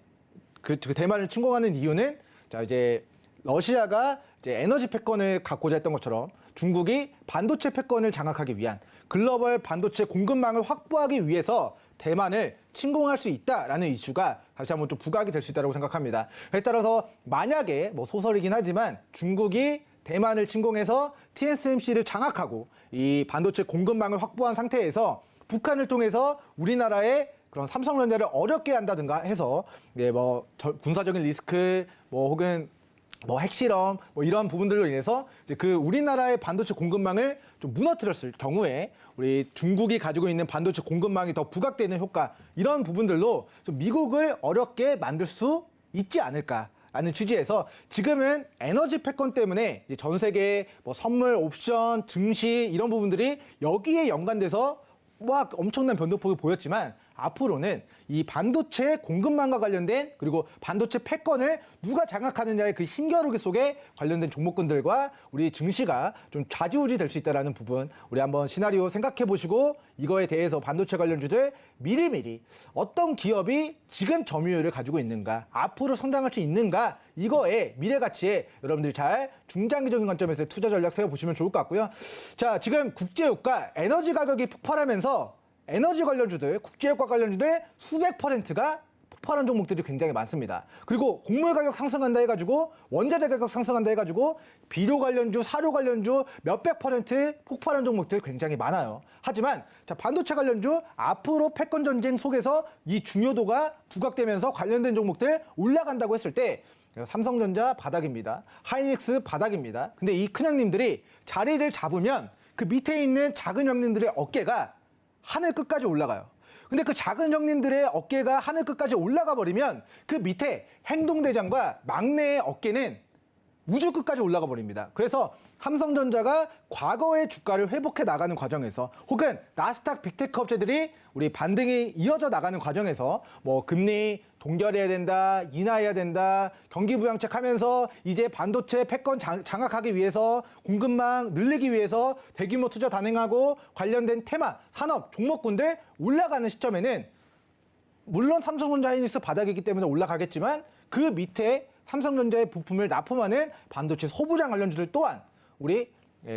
그 대만을 침공하는 이유는 자, 이제 러시아가 이제 에너지 패권을 갖고자 했던 것처럼 중국이 반도체 패권을 장악하기 위한 글로벌 반도체 공급망을 확보하기 위해서 대만을 침공할 수 있다라는 이슈가 다시 한번 좀 부각이 될 수 있다고 생각합니다. 그에 따라서 만약에 소설이긴 하지만 중국이 대만을 침공해서 TSMC를 장악하고 이 반도체 공급망을 확보한 상태에서 북한을 통해서 우리나라의 그런 삼성전자를 어렵게 한다든가 해서 군사적인 리스크 혹은 핵실험 이런 부분들로 인해서 이제 그 우리나라의 반도체 공급망을 좀 무너뜨렸을 경우에 우리 중국이 가지고 있는 반도체 공급망이 더 부각되는 효과, 이런 부분들로 좀 미국을 어렵게 만들 수 있지 않을까라는 취지에서 지금은 에너지 패권 때문에 이제 전 세계 선물, 옵션, 증시 이런 부분들이 여기에 연관돼서 엄청난 변동폭이 보였지만 앞으로는 이 반도체 공급망과 관련된 그리고 반도체 패권을 누가 장악하느냐의 그 힘겨루기 속에 관련된 종목군들과 우리 증시가 좀 좌지우지 될 수 있다는 부분, 우리 한번 시나리오 생각해 보시고 이거에 대해서 반도체 관련주들 미리미리 어떤 기업이 지금 점유율을 가지고 있는가, 앞으로 성장할 수 있는가, 이거에 미래 가치에 여러분들이 잘 중장기적인 관점에서 투자 전략 세워보시면 좋을 것 같고요. 자, 지금 국제유가, 에너지 가격이 폭발하면서 에너지 관련주들, 국제유가 관련주들 수백 %가 폭발한 종목들이 굉장히 많습니다. 그리고 곡물 가격 상승한다 해가지고 원자재 가격 상승한다 해가지고 비료 관련주, 사료 관련주 몇백 % 폭발한 종목들 굉장히 많아요. 하지만 자, 반도체 관련주 앞으로 패권 전쟁 속에서 이 중요도가 부각되면서 관련된 종목들 올라간다고 했을 때 삼성전자 바닥입니다. 하이닉스 바닥입니다. 근데 이 큰 형님들이 자리를 잡으면 그 밑에 있는 작은 형님들의 어깨가 하늘 끝까지 올라가요. 근데 그 작은 형님들의 어깨가 하늘 끝까지 올라가 버리면 그 밑에 행동대장과 막내의 어깨는 우주 끝까지 올라가 버립니다. 그래서 삼성전자가 과거의 주가를 회복해 나가는 과정에서 혹은 나스닥 빅테크 업체들이 우리 반등이 이어져 나가는 과정에서 뭐 금리 동결해야 된다, 인하해야 된다, 경기 부양책 하면서 이제 반도체 패권 장악하기 위해서 공급망 늘리기 위해서 대규모 투자 단행하고 관련된 테마, 산업, 종목군들 올라가는 시점에는 물론 삼성전자 하이닉스 바닥이기 때문에 올라가겠지만 그 밑에 삼성전자의 부품을 납품하는 반도체 소부장 관련주들 또한 우리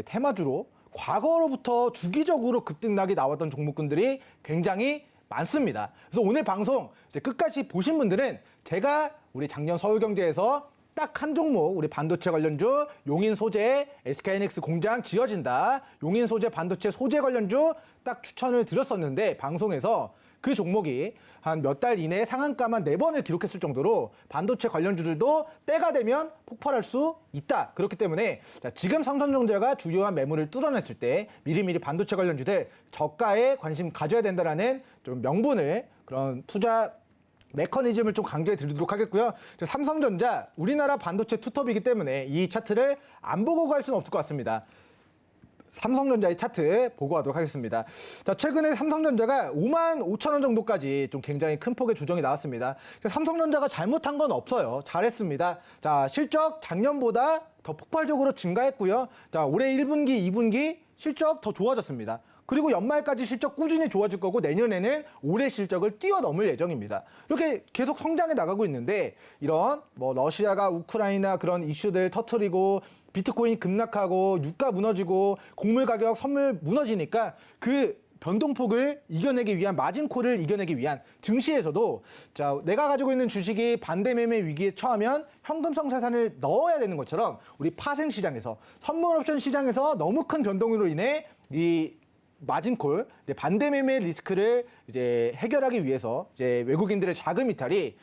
테마주로 과거로부터 주기적으로 급등락이 나왔던 종목군들이 굉장히 많습니다. 그래서 오늘 방송 이제 끝까지 보신 분들은 제가 우리 작년 서울경제에서 딱 한 종목 우리 반도체 관련주 용인 소재 SK하이닉스 공장 지어진다. 용인 소재 반도체 소재 관련주 딱 추천을 드렸었는데 방송에서 그 종목이 한 몇 달 이내에 상한가만 4번을 기록했을 정도로 반도체 관련주들도 때가 되면 폭발할 수 있다. 그렇기 때문에 지금 삼성전자가 주요한 매물을 뚫어냈을 때 미리미리 반도체 관련주들 저가에 관심 가져야 된다라는 좀 명분을 그런 투자 메커니즘을 좀 강조해 드리도록 하겠고요. 삼성전자 우리나라 반도체 투톱이기 때문에 이 차트를 안 보고 갈 수는 없을 것 같습니다. 삼성전자의 차트 보고 가도록 하겠습니다. 자, 최근에 삼성전자가 55,000원 정도까지 좀 굉장히 큰 폭의 조정이 나왔습니다. 삼성전자가 잘못한 건 없어요. 잘했습니다. 자, 실적 작년보다 더 폭발적으로 증가했고요. 자, 올해 1분기, 2분기 실적 더 좋아졌습니다. 그리고 연말까지 실적 꾸준히 좋아질 거고 내년에는 올해 실적을 뛰어넘을 예정입니다. 이렇게 계속 성장해 나가고 있는데 이런 뭐 러시아가 우크라이나 그런 이슈들 터트리고 비트코인 급락하고 유가 무너지고 곡물 가격 선물 무너지니까 그 변동폭을 이겨내기 위한 마진콜을 이겨내기 위한 증시에서도 자 내가 가지고 있는 주식이 반대매매 위기에 처하면 현금성 자산을 넣어야 되는 것처럼 우리 파생 시장에서 선물 옵션 시장에서 너무 큰 변동으로 인해 이 마진콜 이제 반대매매 리스크를 이제 해결하기 위해서 이제 외국인들의 자금 이탈이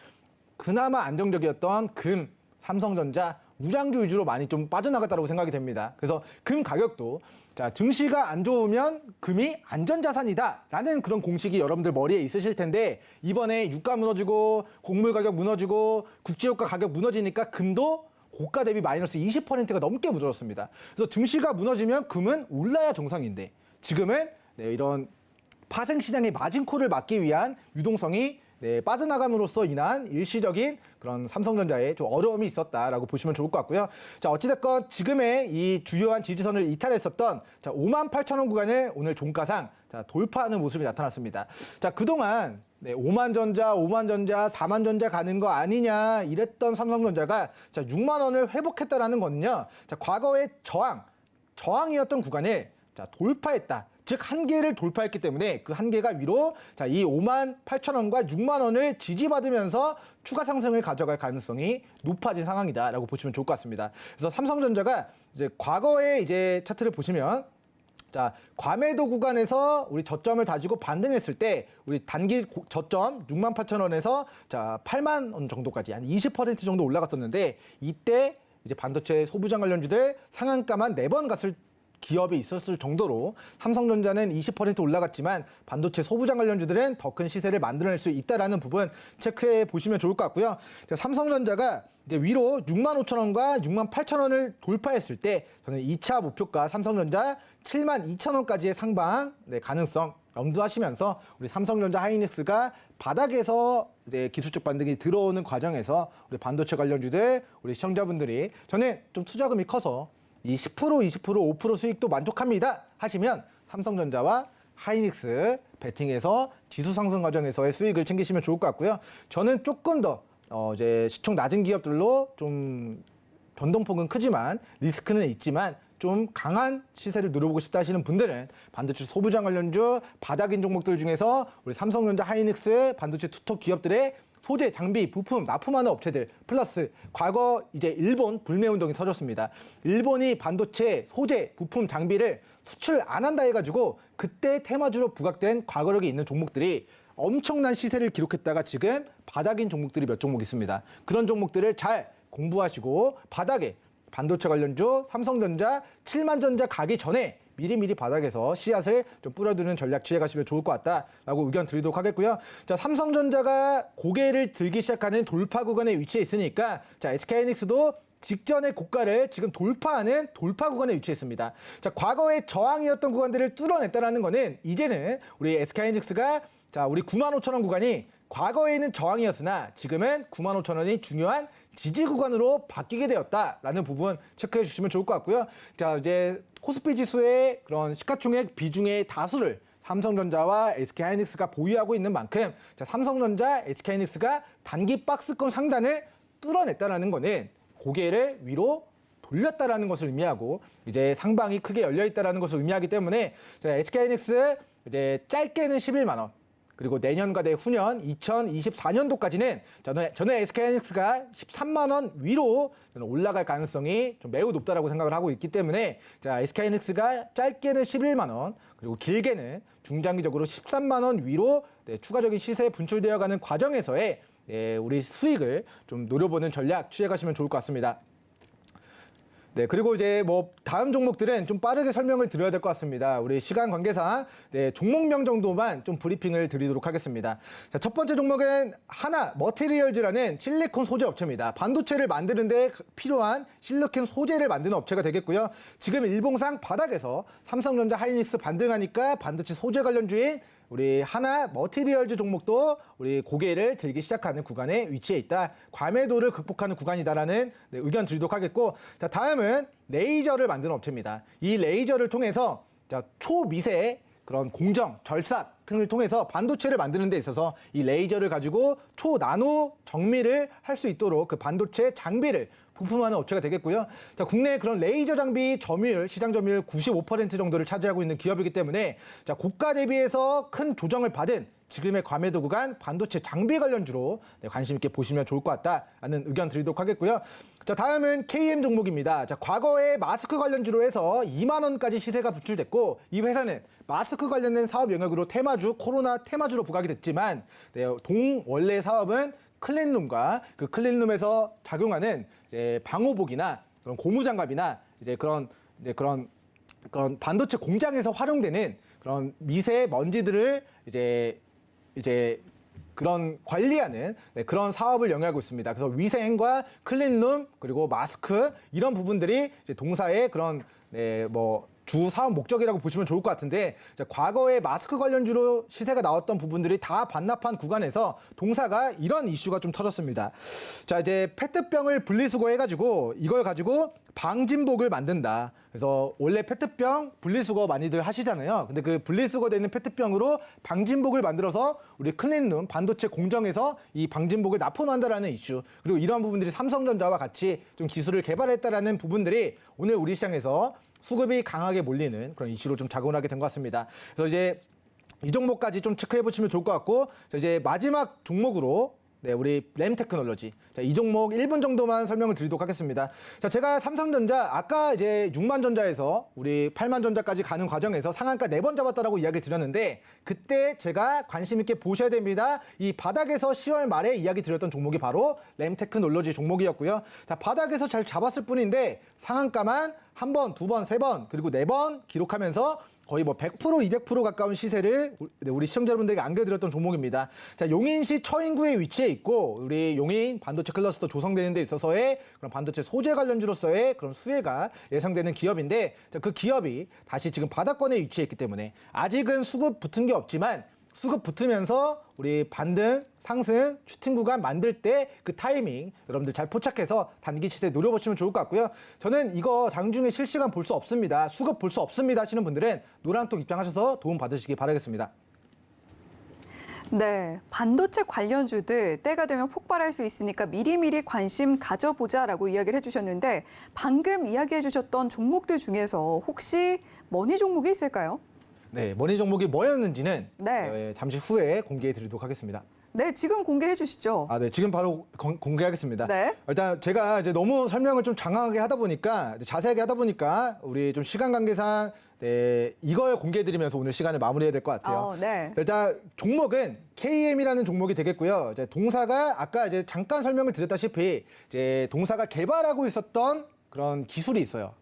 그나마 안정적이었던 금, 삼성전자, 우량주 위주로 많이 좀 빠져나갔다고 생각이 됩니다. 그래서 금 가격도 자 증시가 안 좋으면 금이 안전자산이다라는 그런 공식이 여러분들 머리에 있으실 텐데 이번에 유가 무너지고 곡물 가격 무너지고 국제유가 가격 무너지니까 금도 고가 대비 마이너스 20%가 넘게 무너졌습니다. 그래서 증시가 무너지면 금은 올라야 정상인데 지금은 이런 파생 시장의 마진콜을 막기 위한 유동성이 빠져나감으로써 인한 일시적인 그런 삼성전자에 좀 어려움이 있었다라고 보시면 좋을 것 같고요. 자, 어찌됐건 지금의 이 주요한 지지선을 이탈했었던 자, 58,000원 구간을 오늘 종가상 자, 돌파하는 모습이 나타났습니다. 자, 그동안 5만전자, 4만전자 가는 거 아니냐 이랬던 삼성전자가 자, 6만원을 회복했다라는 거는요. 자, 과거의 저항이었던 구간을 자, 돌파했다. 즉 한계를 돌파했기 때문에 그 한계가 위로 자, 이 58,000원과 6만원을 지지받으면서 추가 상승을 가져갈 가능성이 높아진 상황이다라고 보시면 좋을 것 같습니다. 그래서 삼성전자가 이제 과거의 이제 차트를 보시면 자, 과매도 구간에서 우리 저점을 다지고 반등했을 때 우리 단기 저점 68,000원에서 자, 8만 원 정도까지 한 20% 정도 올라갔었는데 이때 이제 반도체 소부장 관련주들 상한가만 4번 갔을 기업이 있었을 정도로 삼성전자는 20% 올라갔지만 반도체 소부장 관련주들은 더 큰 시세를 만들어낼 수 있다라는 부분 체크해 보시면 좋을 것 같고요. 삼성전자가 이제 위로 65,000원과 68,000원을 돌파했을 때 저는 2차 목표가 삼성전자 72,000원까지의 상방 가능성 염두하시면서 우리 삼성전자 하이닉스가 바닥에서 이제 기술적 반등이 들어오는 과정에서 우리 반도체 관련주들 우리 시청자분들이 저는 좀 투자금이 커서 이 10%, 20%, 5% 수익도 만족합니다 하시면 삼성전자와 하이닉스 베팅에서 지수 상승 과정에서의 수익을 챙기시면 좋을 것 같고요. 저는 조금 더 이제 시총 낮은 기업들로 좀 변동폭은 크지만 리스크는 있지만 좀 강한 시세를 누려보고 싶다 하시는 분들은 반도체 소부장 관련주 바닥인 종목들 중에서 우리 삼성전자 하이닉스 반도체 투톱 기업들의 소재, 장비, 부품, 납품하는 업체들 플러스 과거 이제 일본 불매 운동이 터졌습니다. 일본이 반도체, 소재, 부품, 장비를 수출 안 한다 해가지고 그때 테마주로 부각된 과거력이 있는 종목들이 엄청난 시세를 기록했다가 지금 바닥인 종목들이 몇 종목 있습니다. 그런 종목들을 잘 공부하시고 바닥에 반도체 관련주 삼성전자 7만전자 가기 전에 미리미리 바닥에서 씨앗을 좀 뿌려두는 전략 취해가시면 좋을 것 같다라고 의견 드리도록 하겠고요. 자, 삼성전자가 고개를 들기 시작하는 돌파 구간에 위치해 있으니까 자, SK하이닉스도 직전의 고가를 지금 돌파하는 돌파 구간에 위치했습니다. 자, 과거의 저항이었던 구간들을 뚫어냈다는 거는 이제는 우리 SK하이닉스가 자, 우리 95,000원 구간이 과거에는 저항이었으나 지금은 95,000원이 중요한 지지 구간으로 바뀌게 되었다라는 부분 체크해 주시면 좋을 것 같고요. 자, 이제 코스피 지수의 그런 시가총액 비중의 다수를 삼성전자와 SK하이닉스가 보유하고 있는 만큼 자, 삼성전자, SK하이닉스가 단기 박스권 상단을 뚫어냈다라는 거는 고개를 위로 돌렸다라는 것을 의미하고 이제 상방이 크게 열려 있다라는 것을 의미하기 때문에 SK하이닉스 이제 짧게는 11만 원 그리고 내년과 내후년 2024년도까지는 저는 SK하이닉스가 13만 원 위로 올라갈 가능성이 좀 매우 높다라고 생각을 하고 있기 때문에 자, SK하이닉스가 짧게는 11만 원 그리고 길게는 중장기적으로 13만 원 위로 추가적인 시세에 분출되어가는 과정에서의 우리 수익을 좀 노려보는 전략 취해가시면 좋을 것 같습니다. 네, 그리고 이제 뭐 다음 종목들은 좀 빠르게 설명을 드려야 될 것 같습니다. 우리 시간 관계상 종목명 정도만 좀 브리핑을 드리도록 하겠습니다. 자, 첫 번째 종목은 하나 머티리얼즈라는 실리콘 소재 업체입니다. 반도체를 만드는데 필요한 실리콘 소재를 만드는 업체가 되겠고요. 지금 일봉상 바닥에서 삼성전자, 하이닉스 반등하니까 반도체 소재 관련주인 우리 하나 머티리얼즈 종목도 우리 고개를 들기 시작하는 구간에 위치해 있다. 과매도를 극복하는 구간이다라는 의견 드리도록 하겠고, 자, 다음은 레이저를 만드는 업체입니다. 이 레이저를 통해서 자, 초미세 그런 공정, 절삭 등을 통해서 반도체를 만드는 데 있어서 이 레이저를 가지고 초나노 정밀을 할 수 있도록 그 반도체 장비를 부품하는 업체가 되겠고요. 자, 국내 그런 레이저 장비 점유율, 시장 점유율 95% 정도를 차지하고 있는 기업이기 때문에 자, 고가 대비해서 큰 조정을 받은 지금의 과매도 구간 반도체 장비 관련주로 관심 있게 보시면 좋을 것 같다라는 의견 드리도록 하겠고요. 자, 다음은 KM 종목입니다. 자, 과거에 마스크 관련주로 해서 2만 원까지 시세가 분출됐고 이 회사는 마스크 관련된 사업 영역으로 테마주, 코로나 테마주로 부각이 됐지만 동 원래 사업은 클린룸과 그 클린룸에서 작용하는 이제 방호복이나 그런 고무장갑이나 이제 그런 반도체 공장에서 활용되는 그런 미세 먼지들을 이제 그런 관리하는 그런 사업을 영위하고 있습니다. 그래서 위생과 클린룸 그리고 마스크 이런 부분들이 이제 동사의 그런 주 사업 목적이라고 보시면 좋을 것 같은데 자, 과거에 마스크 관련주로 시세가 나왔던 부분들이 다 반납한 구간에서 동사가 이런 이슈가 좀 터졌습니다. 자, 이제 페트병을 분리수거해가지고 이걸 가지고 방진복을 만든다. 그래서 원래 페트병 분리수거 많이들 하시잖아요. 근데 그 분리수거되는 페트병으로 방진복을 만들어서 우리 클린룸 반도체 공정에서 이 방진복을 납품한다라는 이슈 그리고 이러한 부분들이 삼성전자와 같이 좀 기술을 개발했다라는 부분들이 오늘 우리 시장에서 수급이 강하게 몰리는 그런 이슈로 좀 작용을 하게 된 것 같습니다. 그래서 이제 이 종목까지 좀 체크해 보시면 좋을 것 같고, 자, 이제 마지막 종목으로 우리 램테크놀로지. 자, 이 종목 1분 정도만 설명을 드리도록 하겠습니다. 자, 제가 삼성전자 아까 이제 6만 전자에서 우리 8만 전자까지 가는 과정에서 상한가 4번 잡았다라고 이야기를 드렸는데 그때 제가 관심 있게 보셔야 됩니다. 이 바닥에서 10월 말에 이야기 드렸던 종목이 바로 램테크놀로지 종목이었고요. 자, 바닥에서 잘 잡았을 뿐인데 상한가만 한 번, 두 번, 세 번, 그리고 4번 기록하면서 거의 뭐 100%, 200% 가까운 시세를 우리 시청자 여러분들에게 안겨드렸던 종목입니다. 자, 용인시 처인구에 위치해 있고 우리 용인 반도체 클러스터 조성되는 데 있어서의 그런 반도체 소재 관련주로서의 그런 수혜가 예상되는 기업인데 자, 그 기업이 다시 지금 바닥권에 위치해 있기 때문에 아직은 수급 붙은 게 없지만 수급 붙으면서 우리 반등, 상승, 슈팅 구간 만들 때 그 타이밍 여러분들 잘 포착해서 단기 시세 노려보시면 좋을 것 같고요. 저는 이거 장중에 실시간 볼 수 없습니다. 수급 볼 수 없습니다 하시는 분들은 노란톡 입장하셔서 도움 받으시기 바라겠습니다. 네, 반도체 관련주들 때가 되면 폭발할 수 있으니까 미리미리 관심 가져보자라고 이야기를 해주셨는데 방금 이야기해 주셨던 종목들 중에서 혹시 머니 종목이 있을까요? 네, 머니 종목이 뭐였는지는 잠시 후에 공개해 드리도록 하겠습니다. 네, 지금 공개해 주시죠. 네, 지금 바로 공개하겠습니다. 네. 일단 제가 이제 너무 설명을 좀 장황하게 하다 보니까 자세하게 하다 보니까 우리 좀 시간 관계상 이걸 공개해드리면서 오늘 시간을 마무리해야 될 것 같아요. 네. 일단 종목은 KM이라는 종목이 되겠고요. 이제 동사가 아까 이제 잠깐 설명을 드렸다시피 이제 동사가 개발하고 있었던 그런 기술이 있어요.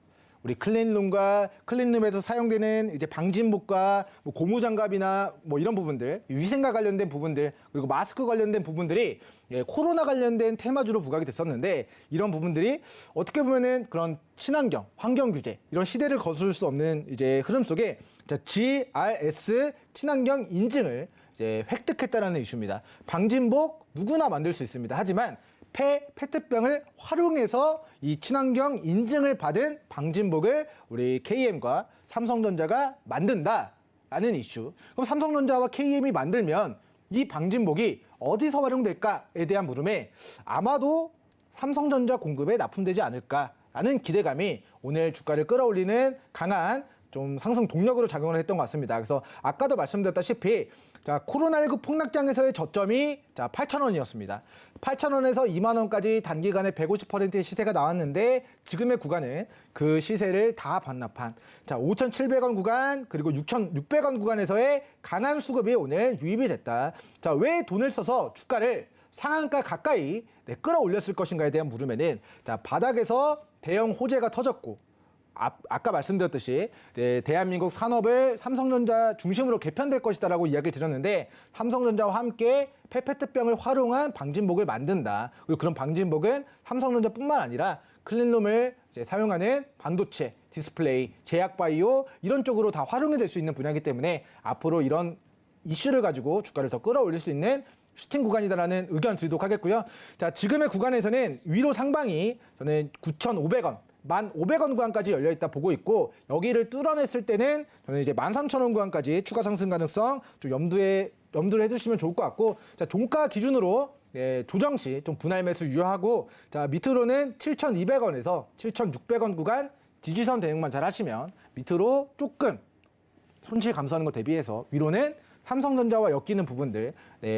우리 클린룸에서 사용되는 이제 방진복과 뭐 고무장갑이나 뭐 이런 부분들, 위생과 관련된 부분들, 그리고 마스크 관련된 부분들이 코로나 관련된 테마주로 부각이 됐었는데, 이런 부분들이 어떻게 보면은 그런 친환경, 환경 규제 이런 시대를 거스를 수 없는 이제 흐름 속에 GRS 친환경 인증을 이제 획득했다라는 이슈입니다. 방진복 누구나 만들 수 있습니다. 하지만 페트병을 활용해서 이 친환경 인증을 받은 방진복을 우리 KM과 삼성전자가 만든다라는 이슈. 그럼 삼성전자와 KM이 만들면 이 방진복이 어디서 활용될까에 대한 물음에 아마도 삼성전자 공급에 납품되지 않을까라는 기대감이 오늘 주가를 끌어올리는 강한 좀 상승 동력으로 작용을 했던 것 같습니다. 그래서 아까도 말씀드렸다시피 코로나19 폭락장에서의 저점이 8,000원이었습니다. 8,000원에서 2만 원까지 단기간에 150%의 시세가 나왔는데, 지금의 구간은 그 시세를 다 반납한 5,700원 구간, 그리고 6,600원 구간에서의 강한 수급이 오늘 유입이 됐다. 왜 돈을 써서 주가를 상한가 가까이 끌어올렸을 것인가에 대한 물음에는 바닥에서 대형 호재가 터졌고, 아까 말씀드렸듯이 대한민국 산업을 삼성전자 중심으로 개편될 것이다라고 이야기를 드렸는데, 삼성전자와 함께 페트병을 활용한 방진복을 만든다. 그리고 그런 방진복은 삼성전자뿐만 아니라 클린룸을 사용하는 반도체, 디스플레이, 제약바이오 이런 쪽으로 다 활용이 될 수 있는 분야이기 때문에 앞으로 이런 이슈를 가지고 주가를 더 끌어올릴 수 있는 슈팅 구간이다라는 의견 드리도록 하겠고요. 지금의 구간에서는 위로 상방이 저는 9,500원, 1,500원 구간까지 열려있다 보고 있고, 여기를 뚫어냈을 때는 저는 이제 13,000원 구간까지 추가 상승 가능성 좀 염두를 해주시면 좋을 것 같고, 종가 기준으로 조정 시 좀 분할 매수 유효하고, 밑으로는 7,200원에서 7,600원 구간 지지선 대응만 잘 하시면 밑으로 조금 손실 감소하는 것 대비해서 위로는 삼성전자와 엮이는 부분들,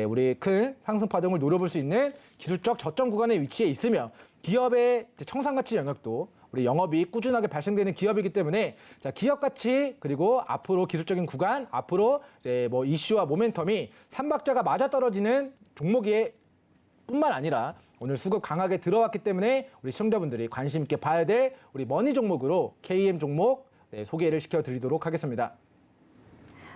우리 큰 상승 파동을 노려볼 수 있는 기술적 저점 구간의 위치에 있으며, 기업의 청산가치 영역도 우리 영업이 꾸준하게 발생되는 기업이기 때문에 기업 가치, 그리고 앞으로 기술적인 구간, 앞으로 이제 뭐 이슈와 모멘텀이 삼박자가 맞아떨어지는 종목이 뿐만 아니라 오늘 수급 강하게 들어왔기 때문에 우리 시청자분들이 관심 있게 봐야 될 우리 머니 종목으로 KM 종목 소개를 시켜드리도록 하겠습니다.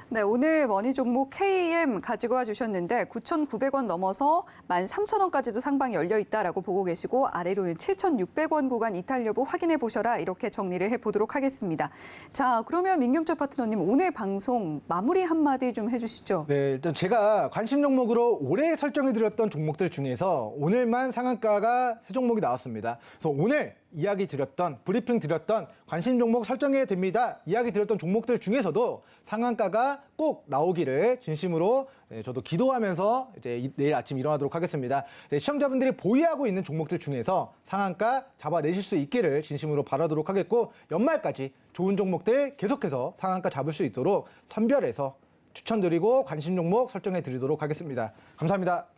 네, 오늘 머니 종목 KM 가지고 와주셨는데 9,900원 넘어서 13,000원까지도 상방이 열려 있다라고 보고 계시고, 아래로는 7,600원 구간 이탈 여부 확인해 보셔라, 이렇게 정리를 해보도록 하겠습니다. 자, 그러면 민경철 파트너님, 오늘 방송 마무리 한마디 좀 해주시죠. 네, 일단 제가 관심 종목으로 올해 설정해드렸던 종목들 중에서 오늘만 상한가가 3종목이 나왔습니다. 그래서 오늘 이야기 드렸던, 브리핑 드렸던 관심 종목 설정해야 됩니다 이야기 드렸던 종목들 중에서도 상한가가 꼭 나오기를 진심으로 저도 기도하면서 이제 내일 아침 일어나도록 하겠습니다. 시청자분들이 보유하고 있는 종목들 중에서 상한가 잡아내실 수 있기를 진심으로 바라도록 하겠고, 연말까지 좋은 종목들 계속해서 상한가 잡을 수 있도록 선별해서 추천드리고 관심 종목 설정해 드리도록 하겠습니다. 감사합니다.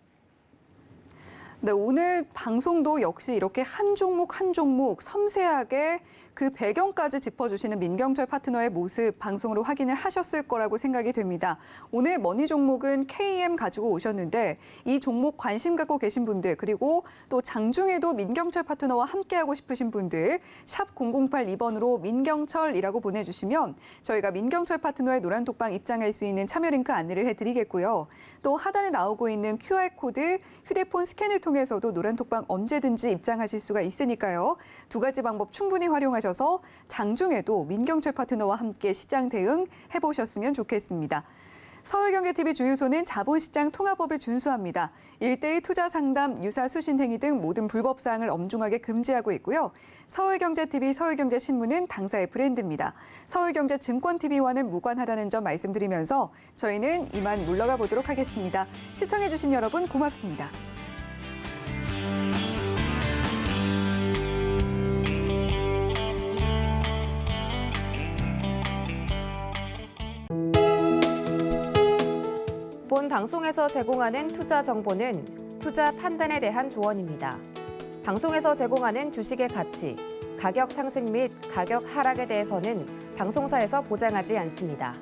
네, 오늘 방송도 역시 이렇게 한 종목 한 종목 섬세하게 그 배경까지 짚어주시는 민경철 파트너의 모습 방송으로 확인을 하셨을 거라고 생각이 됩니다. 오늘 머니 종목은 KM 가지고 오셨는데, 이 종목 관심 갖고 계신 분들, 그리고 또 장중에도 민경철 파트너와 함께하고 싶으신 분들 샵 0082번으로 민경철이라고 보내주시면 저희가 민경철 파트너의 노란톡방 입장할 수 있는 참여 링크 안내를 해드리겠고요. 또 하단에 나오고 있는 QR코드 휴대폰 스캔을 통해서도 노란톡방 언제든지 입장하실 수가 있으니까요. 두 가지 방법 충분히 활용하셔서 장중에도 민경철 파트너와 함께 시장 대응 해보셨으면 좋겠습니다. 서울경제TV 주유소는 자본시장 통합법을 준수합니다. 1:1 투자 상담, 유사 수신 행위 등 모든 불법 사항을 엄중하게 금지하고 있고요. 서울경제TV, 서울경제신문은 당사의 브랜드입니다. 서울경제증권TV와는 무관하다는 점 말씀드리면서 저희는 이만 물러가 보도록 하겠습니다. 시청해주신 여러분 고맙습니다. 본 방송에서 제공하는 투자 정보는 투자 판단에 대한 조언입니다. 방송에서 제공하는 주식의 가치, 가격 상승 및 가격 하락에 대해서는 방송사에서 보장하지 않습니다.